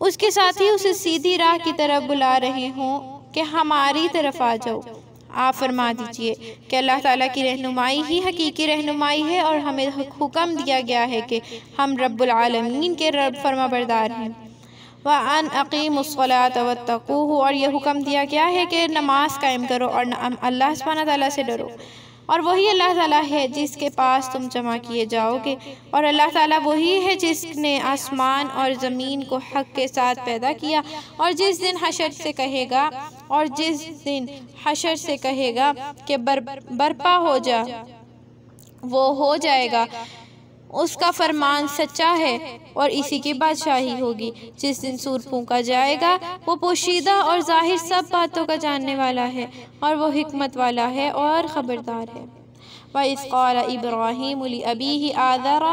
[SPEAKER 1] اس کے ساتھی اسے سیدھی راہ کی طرف بلا رہے ہوں کہ ہماری طرف آ جاؤ۔ آپ فرما دیجئے کہ اللہ تعالیٰ کی رہنمائی ہی حقیقی رہنمائی ہے، اور ہمیں حکم دیا گیا ہے کہ ہم رب العالمین کے فرما بردار ہیں۔ وَأَنْ أَقِيمُوا الصَّلَاةَ وَاتَّقُوهُ، اور یہ حکم دیا گیا ہے کہ نماز قائم کرو اور اللہ سبحانہ تعالیٰ سے ڈرو، اور وہی اللہ تعالیٰ ہے جس کے پاس تم جمع کیے جاؤ گے، اور اللہ تعالیٰ وہی ہے جس نے آسمان اور زمین کو حق کے ساتھ پیدا کیا، اور جس دن حشر سے کہے گا کہ برپا ہو جا، وہ ہو جائے گا، اس کا فرمان سچا ہے اور اسی کی بادشاہی ہوگی۔ جس دن سور پھونکا جائے گا، وہ پوشیدہ اور ظاہر سب باتوں کا جاننے والا ہے، اور وہ حکمت والا ہے اور خبردار ہے۔ وَإِذْ قَالَ إِبْرَاهِيمُ لِأَبِيهِ آزَرَ،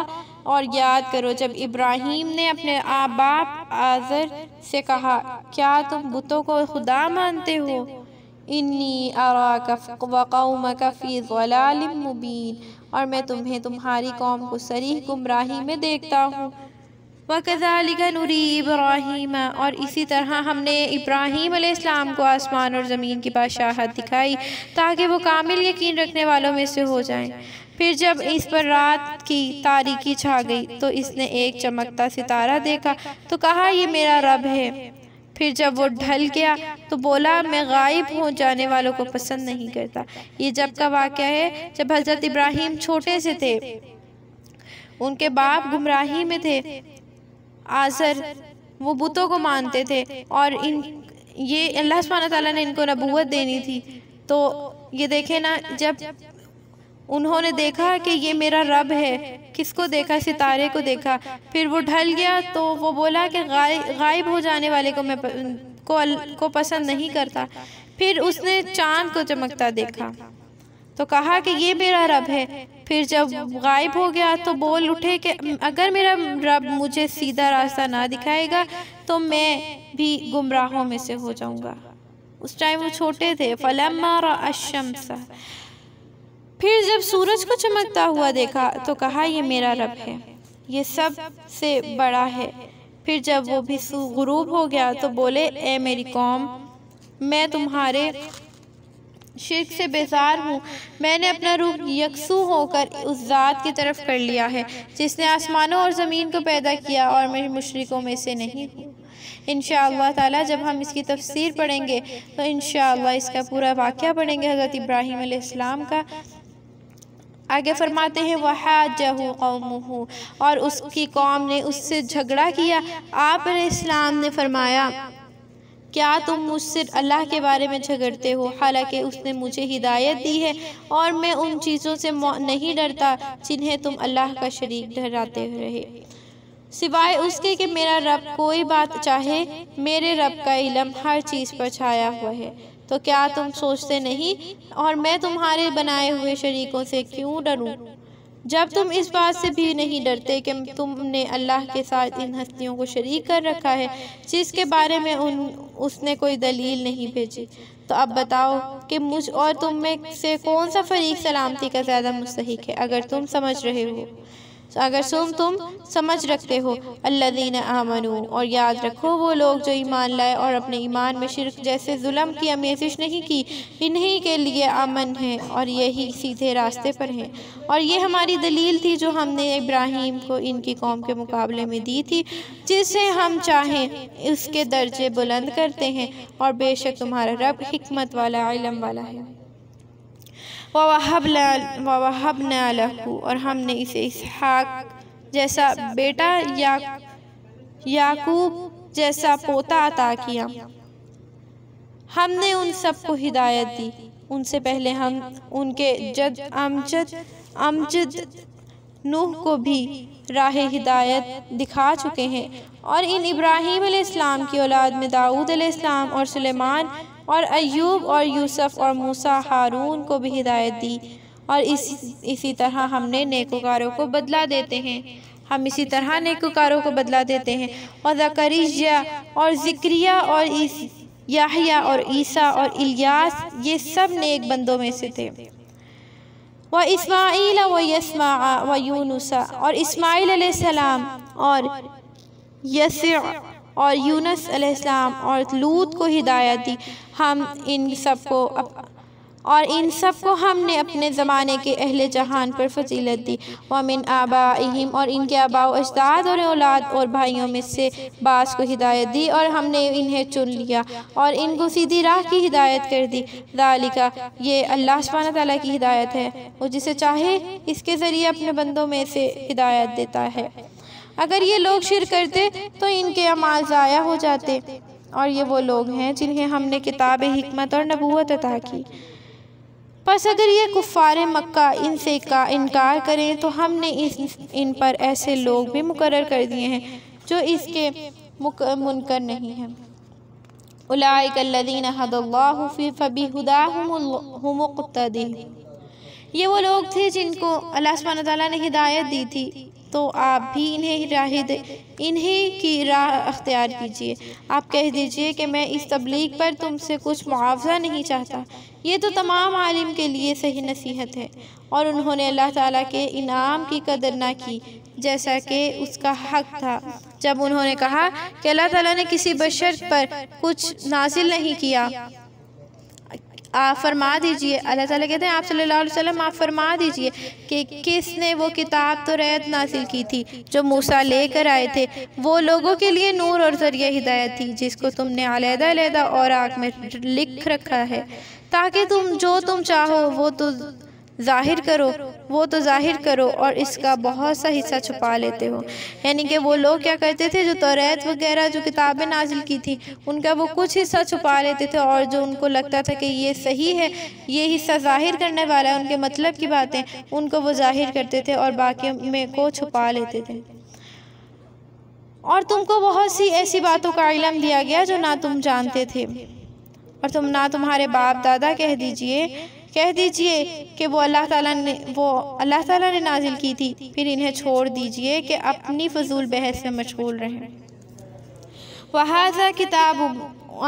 [SPEAKER 1] اور یاد کرو جب ابراہیم نے اپنے باپ آزر سے کہا، کیا تم بتوں کو خدا مانتے ہو؟ انی اراک وقومک فی ضلال مبین، اور میں تمہیں تمہاری قوم کو صریح گمراہی میں دیکھتا ہوں۔ وَكَذَلِكَ نُرِي إِبْرَاهِيمَ، اور اسی طرح ہم نے ابراہیم علیہ السلام کو آسمان اور زمین کی بادشاہت دکھائی تاکہ وہ کامل یقین رکھنے والوں میں سے ہو جائیں۔ پھر جب اس پر رات کی تاریکی چھا گئی تو اس نے ایک چمکتا ستارہ دیکھا تو کہا یہ میرا رب ہے۔ پھر جب وہ ڈھل گیا تو بولا میں غائب ہو جانے والوں کو پسند نہیں کرتا۔ یہ جب کا واقعہ ہے جب حضرت ابراہیم چھوٹے سے تھے، ان کے باپ گمراہی میں تھے، آزر وہ بتوں کو مانتے تھے، اور یہ اللہ سبحانہ تعالیٰ نے ان کو نبوت دینی تھی۔ تو یہ دیکھیں نا، جب انہوں نے دیکھا کہ یہ میرا رب ہے، کس کو دیکھا؟ ستارے کو دیکھا۔ پھر وہ ڈھل گیا تو وہ بولا کہ غائب ہو جانے والے کو پسند نہیں کرتا۔ پھر اس نے چاند کو چمکتا دیکھا تو کہا کہ یہ میرا رب ہے۔ پھر جب غائب ہو گیا تو بول اٹھے کہ اگر میرا رب مجھے سیدھا راستہ نہ دکھائے گا تو میں بھی گمراہوں میں سے ہو جاؤں گا۔ اس ٹائم وہ چھوٹے تھے۔ فَلَمَّا رَأَى الشَّمْسَ، پھر جب سورج کو چمکتا ہوا دیکھا تو کہا یہ میرا رب ہے، یہ سب سے بڑا ہے۔ پھر جب وہ بھی غروب ہو گیا تو بولے اے میری قوم، میں تمہارے شرک سے بیزار ہوں۔ میں نے اپنا روح یکسو ہو کر اس ذات کی طرف کر لیا ہے جس نے آسمانوں اور زمین کو پیدا کیا، اور میں مشرکوں میں سے نہیں ہوں۔ انشاءاللہ تعالی جب ہم اس کی تفسیر پڑھیں گے تو انشاءاللہ اس کا پورا واقعہ پڑھیں گے حضرت ابراہیم علیہ السلام کا۔ آگے فرماتے ہیں وَحَاجَّهُ قَوْمُهُ، اور اس کی قوم نے اس سے جھگڑا کیا۔ آپ علیہ السلام نے فرمایا کیا تم مجھ سے اللہ کے بارے میں جھگڑتے ہو، حالانکہ اس نے مجھے ہدایت دی ہے اور میں ان چیزوں سے نہیں ڈرتا جنہیں تم اللہ کا شریک ٹھہراتے رہے، سوائے اس کے کہ میرا رب کوئی بات چاہے۔ میرے رب کا علم ہر چیز پر چھایا ہوا ہے، تو کیا تم سوچتے نہیں، اور میں تمہارے بنائے ہوئے شریکوں سے کیوں ڈروں؟ جب تم اس بات سے بھی نہیں ڈرتے کہ تم نے اللہ کے ساتھ ان ہستیوں کو شریک کر رکھا ہے جس کے بارے میں اس نے کوئی دلیل نہیں بھیجی، تو اب بتاؤ کہ مجھ اور تم میں سے کون سا فریق سلامتی کا زیادہ مستحق ہے، اگر تم سمجھ رکھتے ہو۔ الذین آمنوا، اور یاد رکھو وہ لوگ جو ایمان لائے اور اپنے ایمان میں شرک جیسے ظلم کی آمیزش نہیں کی، انہی کے لیے امن ہے اور یہی سیدھے راستے پر ہیں۔ اور یہ ہماری دلیل تھی جو ہم نے ابراہیم کو ان کی قوم کے مقابلے میں دی تھی، جسے ہم چاہیں اس کے درجے بلند کرتے ہیں، اور بے شک تمہارا رب حکمت والا، علم والا ہے۔ وَوَهَبْنَا لَهُ، اور ہم نے اسے اسحاق جیسا بیٹا، یعقوب جیسا پوتا عطا کیا۔ ہم نے ان سب کو ہدایت دی، ان سے پہلے ہم ان کے جد امجد نوح کو بھی راہ ہدایت دکھا چکے ہیں، اور ان ابراہیم علیہ السلام کی اولاد میں داؤد علیہ السلام اور سلیمان اور ایوب اور یوسف اور موسیٰ، ہارون کو بھی ہدایت دی، اور اسی طرح ہم نے نیکوکاروں کو بدلہ دیتے ہیں۔ اور زکریا اور ذکریہ اور یحییٰ اور عیسیٰ اور الیاس، یہ سب نیک بندوں میں سے تھے۔ وَإِسْمَاعِيلَ وَيَسْمَعَ وَيُونُسَ، اور اسماعیل علیہ السلام اور یسع اور یونس علیہ السلام اور لوط کو ہدایت دی۔ ان سب کو ہم نے اپنے زمانے کے اہل جہان پر فضیلت دی۔ وَمِنْ آبَائِهِمْ، اور ان کے آباء و اجداد اور اولاد اور بھائیوں میں سے بعض کو ہدایت دی، اور ہم نے انہیں چن لیا اور ان کو سیدھی راہ کی ہدایت کر دی۔ ذَلِكَ، یہ اللہ سبحانہ تعالیٰ کی ہدایت ہے، وہ جسے چاہے اس کے ذریعے اپنے بندوں میں سے ہدایت دیتا ہے۔ اگر یہ لوگ شرک کرتے تو ان کے اعمال ضائع ہو جاتے، اور یہ وہ لوگ ہیں جنہیں ہم نے کتاب حکمت اور نبوت عطا کی۔ پس اگر یہ کفار مکہ ان سے انکار کریں تو ہم نے ان پر ایسے لوگ بھی مقرر کر دیے ہیں جو اس کے منکر نہیں ہیں۔ اولئک الذین ھدی اللہ فبہداہ مقتدی، یہ وہ لوگ تھے جن کو اللہ سبحانہ تعالیٰ نے ہدایت دی تھی، تو آپ بھی انہیں کی راہ اختیار کیجیے۔ آپ کہہ دیجیے کہ میں اس تبلیغ پر تم سے کچھ معاوضہ نہیں چاہتا، یہ تو تمام عالم کے لیے صحیح نصیحت ہے۔ اور انہوں نے اللہ تعالیٰ کے انعام کی قدر نہ کی جیسا کہ اس کا حق تھا۔ جب انہوں نے کہا کہ اللہ تعالیٰ نے کسی بشر پر کچھ نازل نہیں کیا، آپ فرما دیجئے، اللہ تعالیٰ کہتے ہیں آپ صلی اللہ علیہ وسلم آپ فرما دیجئے کہ کس نے وہ کتاب توریت نازل کی تھی جو موسیٰ لے کر آئے تھے، وہ لوگوں کے لیے نور اور ذریعہ ہدایت تھی، جس کو تم نے علیحدہ علیحدہ اوراق میں لکھ رکھا ہے تاکہ تم جو تم چاہو وہ تو ظاہر کرو اور اس کا بہت سا حصہ چھپا لیتے ہو۔ یعنی کہ وہ لوگ کیا کرتے تھے، جو توریت وغیرہ جو کتابیں نازل کی تھی ان کا وہ کچھ حصہ چھپا لیتے تھے، اور جو ان کو لگتا تھا کہ یہ صحیح ہے، یہ حصہ ظاہر کرنے والا ہے، ان کے مطلب کی باتیں ان کو وہ ظاہر کرتے تھے اور باقی میں کو چھپا لیتے تھے۔ اور تم کو بہت سی ایسی باتوں کا علم دیا گیا جو نہ تم جانتے تھے، اور تم نہ تمہارے باپ دادا کہہ دیجئے کہ وہ اللہ تعالیٰ نے نازل کی تھی، پھر انہیں چھوڑ دیجئے کہ اپنی فضول بحث میں مشغول رہیں۔ وَهَذَا كِتَابٌ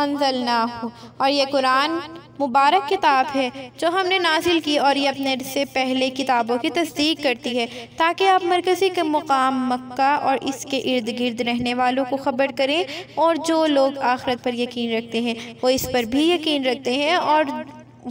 [SPEAKER 1] أَنزَلْنَاهُ، اور یہ قرآن مبارک کتاب ہے جو ہم نے نازل کی، اور یہ اپنے سے پہلے کتابوں کی تصدیق کرتی ہے تاکہ آپ مرکزی کے مقام مکہ اور اس کے ارد گرد رہنے والوں کو خبر کریں، اور جو لوگ آخرت پر یقین رکھتے ہیں وہ اس پر بھی یقین رکھتے ہیں اور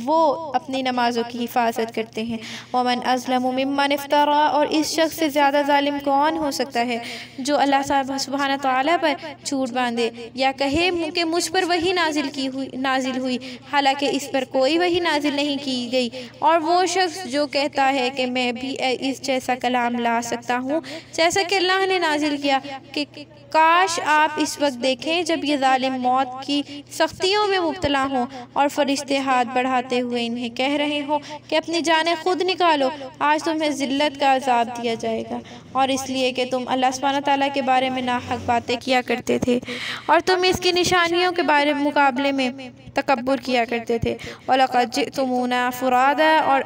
[SPEAKER 1] وہ اپنی نمازوں کی حفاظت کرتے ہیں۔ وَمَنْ أَظْلَمُ مِمَّنِ افْتَرَىٰ، اور اس شخص سے زیادہ ظالم کون ہو سکتا ہے جو اللہ سبحانہ تعالیٰ پر جھوٹ باندھے یا کہے کہ مجھ پر وحی نازل ہوئی حالانکہ اس پر کوئی وحی نازل نہیں کی گئی، اور وہ شخص جو کہتا ہے کہ میں بھی اس جیسا کلام لا سکتا ہوں جیسا کہ اللہ نے نازل کیا، کہ کاش آپ اس وقت دیکھیں جب یہ ظالم موت کی سختیوں میں مبتلا ہوں اور فرشتے ہاتھ بڑھاتے ہوئے انہیں کہہ رہے ہوں کہ اپنی جانیں خود نکالو، آج تمہیں ذلت کا عذاب دیا جائے گا، اور اس لیے کہ تم اللہ سبحانہ تعالیٰ کے بارے میں ناحق باتیں کیا کرتے تھے اور تم اس کی نشانیوں کے بارے مقابلے میں تکبر کیا کرتے تھے۔ وَلَقَدْ جِئْتُمُونَا فُرَادًا، اور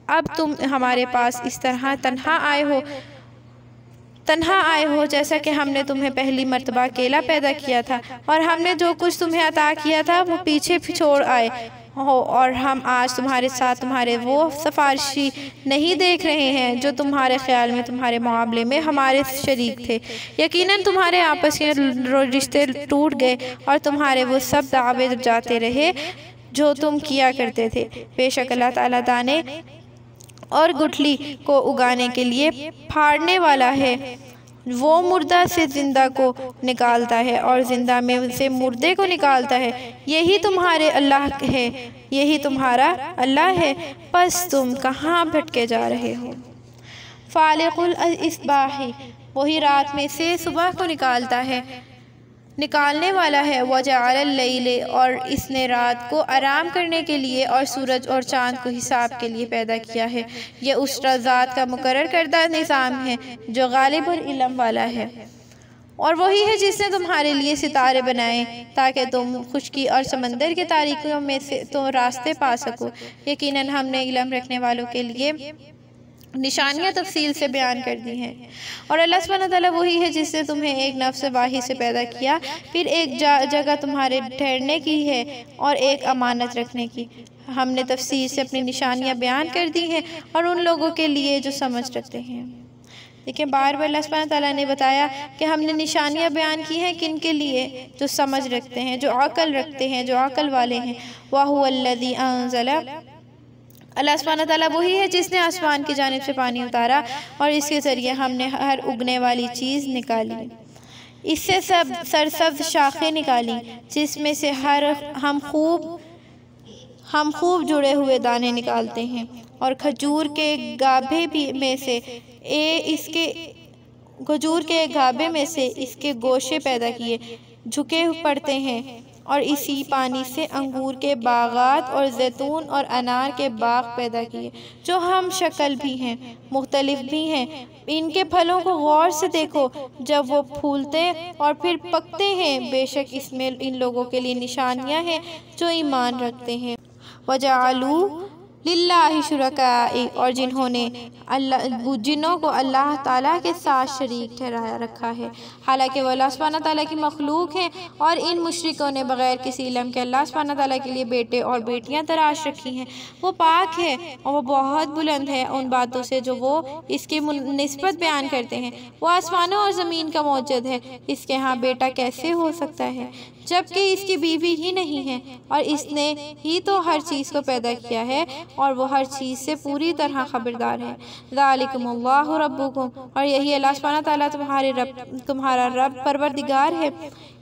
[SPEAKER 1] اب تم ہمارے پاس اس طرح تنہا آئے ہو جیسا کہ ہم نے تمہیں پہلی مرتبہ اکیلا پیدا کیا تھا، اور ہم نے جو کچھ تمہیں عطا کیا تھا وہ پیچھے چھوڑ آئے ہو، اور ہم آج تمہارے ساتھ تمہارے وہ سفارشی نہیں دیکھ رہے ہیں جو تمہارے خیال میں تمہارے معاملے میں ہمارے شریک تھے۔ یقیناً تمہارے آپس کے رشتے ٹوٹ گئے اور تمہارے وہ سب دعوے جاتے رہے جو تم کیا کرتے تھے۔ بے شک اللہ تعالیٰ دانے اور گٹھلی کو اگانے کے لیے پھاڑنے والا ہے، وہ مردہ سے زندہ کو نکالتا ہے اور زندہ میں سے مردے کو نکالتا ہے، یہی تمہارا اللہ ہے، پس تم کہاں بھٹکے جا رہے ہو۔ فالق الاصباح، وہی رات میں سے صبح کو نکالنے والا ہے۔ وجعل اللیل، اور اس نے رات کو آرام کرنے کے لیے اور سورج اور چاند کو حساب کے لیے پیدا کیا ہے۔ یہ اس ذات کا مقرر کردہ نظام ہے جو غالب اور علم والا ہے، اور وہی ہے جس نے تمہارے لیے ستارے بنائے تاکہ تم خشکی اور سمندر کے تاریکیوں میں سے تو راستے پا سکو۔ یقیناً ہم نے علم رکھنے والوں کے لیے نشانیاں تفصیل سے بیان کر دی ہیں۔ اور اللہ سبحانہ تعالیٰ وہی ہے جس نے تمہیں ایک نفس واحد سے پیدا کیا، پھر ایک جگہ تمہارے ٹھہرنے کی ہے اور ایک امانت رکھنے کی۔ ہم نے تفصیل سے اپنی نشانیاں بیان کر دی ہیں اور ان لوگوں کے لیے جو سمجھ رکھتے ہیں۔ دیکھیں بار بار اللہ سبحانہ تعالیٰ نے بتایا کہ ہم نے نشانیاں بیان کی ہیں کن کے لیے، جو سمجھ رکھتے ہیں، جو عقل رکھتے ہیں، جو عقل والے ہیں۔ وَهُوَ الَّذِي أَنزَلَ، اللہ سبحانہ تعالیٰ وہی ہے جس نے آسمان کی جانب سے پانی اتارا اور اس کے ذریعے ہم نے ہر اگنے والی چیز نکالی، اس سے سرسبز شاخیں نکالی جس میں سے ہم خوب جڑے ہوئے دانے نکالتے ہیں، اور کھجور کے گابھے میں سے اس کے گوشے پیدا کیے، جھکے پڑتے ہیں، اور اسی پانی سے انگور کے باغات اور زیتون اور انار کے باغ پیدا کیے جو ہم شکل بھی ہیں، مختلف بھی ہیں۔ ان کے پھلوں کو غور سے دیکھو جب وہ پھولتے اور پھر پکتے ہیں، بے شک اس میں ان لوگوں کے لیے نشانیاں ہیں جو ایمان رکھتے ہیں۔ وَجَعَلُوا للہ شرکاء، اور جنہوں نے جنوں کو اللہ تعالیٰ کے ساتھ شریک ٹھہرایا رکھا ہے، حالانکہ وہ اللہ سبحانہ تعالیٰ کی مخلوق ہیں۔ اور ان مشرکوں نے بغیر کسی علم کے اللہ سبحانہ تعالیٰ کے لیے بیٹے اور بیٹیاں تراش رکھی ہیں۔ وہ پاک ہے اور وہ بہت بلند ہے ان باتوں سے جو وہ اس کی نسبت بیان کرتے ہیں۔ وہ آسمانوں اور زمین کا موجد ہے، اس کے ہاں بیٹا کیسے ہو سکتا ہے جبکہ اس کی بیوی ہی نہیں ہے، اور اس نے ہی تو ہر چیز کو پیدا کیا ہے اور وہ ہر چیز سے پوری طرح خبردار ہے۔ ذالکم اللہ ربکم، اور یہی اللہ سبحانہ تعالیٰ تمہارا رب پروردگار ہے،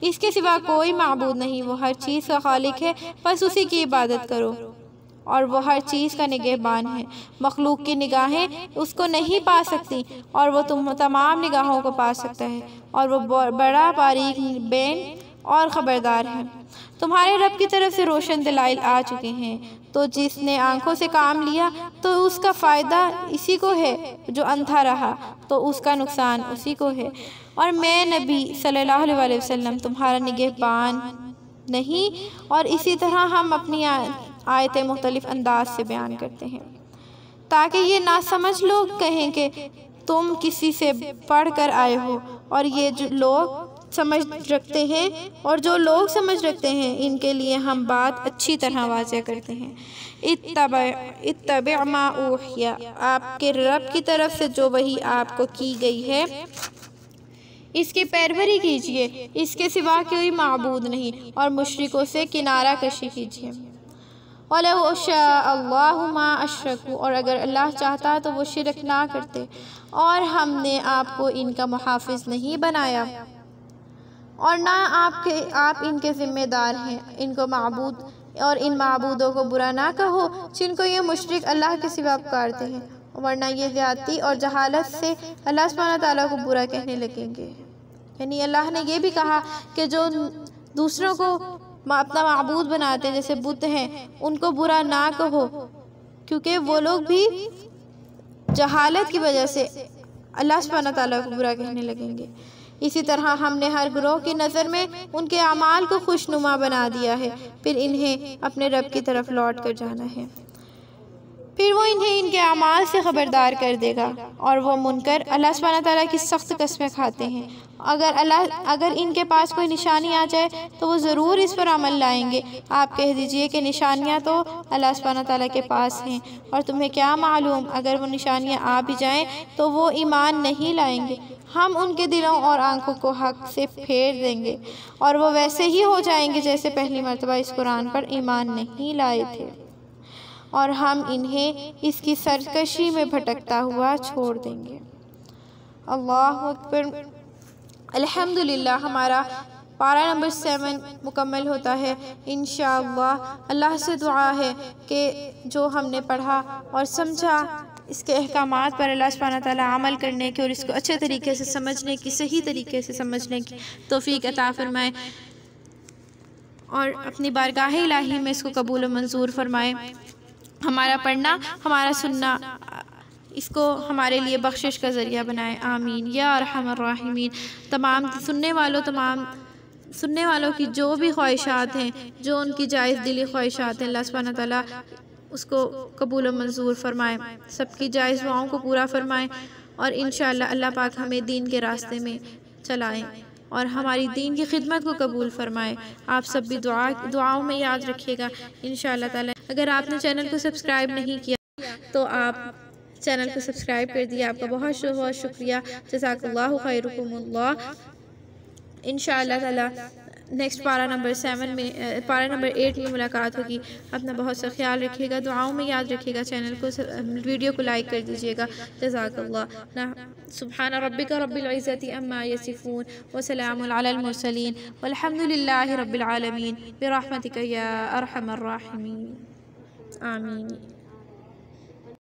[SPEAKER 1] اس کے سوا کوئی معبود نہیں، وہ ہر چیز کا خالق ہے، بس اسی کی عبادت کرو، اور وہ ہر چیز کا نگہبان ہے۔ مخلوق کی نگاہیں اس کو نہیں پا سکتی اور وہ تمام نگاہوں کو پا سکتا ہے، اور وہ بڑا باریک بین اور خبردار ہے۔ تمہارے رب کی طرف سے روشن دلائل آ چکے ہیں، تو جس نے آنکھوں سے کام لیا تو اس کا فائدہ اسی کو ہے، جو اندھا رہا تو اس کا نقصان اسی کو ہے۔ اور میں نبی صلی اللہ علیہ وسلم تمہارا نگہبان نہیں، اور اسی طرح ہم اپنی آیتیں مختلف انداز سے بیان کرتے ہیں تاکہ یہ نہ سمجھ لوگ کہیں کہ تم کسی سے پڑھ کر آئے ہو، اور یہ جو لوگ سمجھ رکھتے ہیں اور جو لوگ سمجھ رکھتے ہیں ان کے لیے ہم بات اچھی طرح واضح کرتے ہیں۔ اتبع ما اوحی، آپ کے رب کی طرف سے جو وحی آپ کو کی گئی ہے اس کی پیروی کیجئے، اس کے سوا کوئی معبود نہیں، اور مشرکوں سے کنارہ کشی کیجئے۔ وَلَوْ شَاءَ اللَّهُ مَا أَشْرَكُوا، اور اگر اللہ چاہتا تو وہ شرک نہ کرتے، اور ہم نے آپ کو ان کا محافظ نہیں بنایا اور نہ آپ ان کے ذمہ دار ہیں۔ ان کو معبود اور ان معبودوں کو برا نہ کہو جن کو یہ مشرک اللہ کے سوا پکارتے ہیں، ورنہ یہ زیادتی اور جہالت سے اللہ سبحانہ تعالیٰ کو برا کہنے لگیں گے۔ یعنی اللہ نے یہ بھی کہا کہ جو دوسروں کو اپنا معبود بناتے ہیں جیسے بت ہیں، ان کو برا نہ کہو، کیونکہ وہ لوگ بھی جہالت کی وجہ سے اللہ سبحانہ تعالیٰ کو برا کہنے لگیں گے۔ اسی طرح ہم نے ہر گروہ کی نظر میں ان کے اعمال کو خوشنما بنا دیا ہے، پھر انہیں اپنے رب کی طرف لوٹ کر جانا ہے، پھر وہ انہیں ان کے اعمال سے خبردار کر دے گا، اور وہ منکر اللہ سبحانہ تعالیٰ کی سخت قسمیں کھاتے ہیں۔ اگر ان کے پاس کوئی نشانی آ جائے تو وہ ضرور اس پر عمل لائیں گے۔ آپ کہہ دیجئے کہ نشانیاں تو اللہ سبحانہ تعالیٰ کے پاس ہیں، اور تمہیں کیا معلوم اگر وہ نشانیاں آ بھی جائیں تو وہ ایمان نہیں لائیں گے۔ ہم ان کے دلوں اور آنکھوں کو حق سے پھیر دیں گے، اور وہ ویسے ہی ہو جائیں گے جیسے پہلی مرتبہ اس قرآن پر ایمان نہیں لائے تھے، اور ہم انہیں اس کی سرکشی میں بھٹکتا ہوا چھوڑ دیں گے۔ اللہ اکبر۔ الحمدللہ ہمارا پارہ نمبر 7 مکمل ہوتا ہے۔ انشاءاللہ اللہ سے دعا ہے کہ جو ہم نے پڑھا اور سمجھا اس کے احکامات پر اللہ سبحانہ تعالیٰ عمل کرنے کی اور اس کو اچھے طریقے سے سمجھنے کی، صحیح طریقے سے سمجھنے کی توفیق عطا فرمائے، اور اپنی بارگاہ الہی میں اس کو قبول و منظور فرمائے۔ ہمارا پڑھنا، ہمارا سننا اس کو ہمارے لیے بخشش کا ذریعہ بنائے، آمین یا ارحم الراحمین۔ تمام سننے والوں کی جو بھی خواہشات ہیں، جو ان کی جائز دلی خواہشات ہیں، اللہ سبحانہ تعالیٰ اس کو قبول و منظور فرمائے، سب کی جائز دعاؤں کو پورا فرمائے، اور انشاءاللہ اللہ پاک ہمیں دین کے راستے میں چلائیں اور ہماری دین کی خدمت کو قبول فرمائے۔ آپ سب بھی دعاؤں میں یاد رکھیے گا انشاءاللہ تعالیٰ۔ اگر آپ نے چینل کو سبسکرائب نہیں کیا تو آپ چینل کو سبسکرائب کر دیا، آپ کا بہت بہت شکریہ، جزاک اللہ خیرکم اللہ۔ انشاءاللہ تعالیٰ نیکسٹ پارہ نمبر 8 میں ملاقات ہوگی۔ اپنا بہت سا خیال رکھیے گا، دعاؤں میں یاد رکھیے گا، چینل کو ویڈیو کو لائک کر دیجیے گا، جزاک اللہ۔ سبحان ربک رب العزت عما یصفون وسلام علی المرسلین والحمد للہ رب العالمین برحمتک یا ارحم الراحمین، آمین۔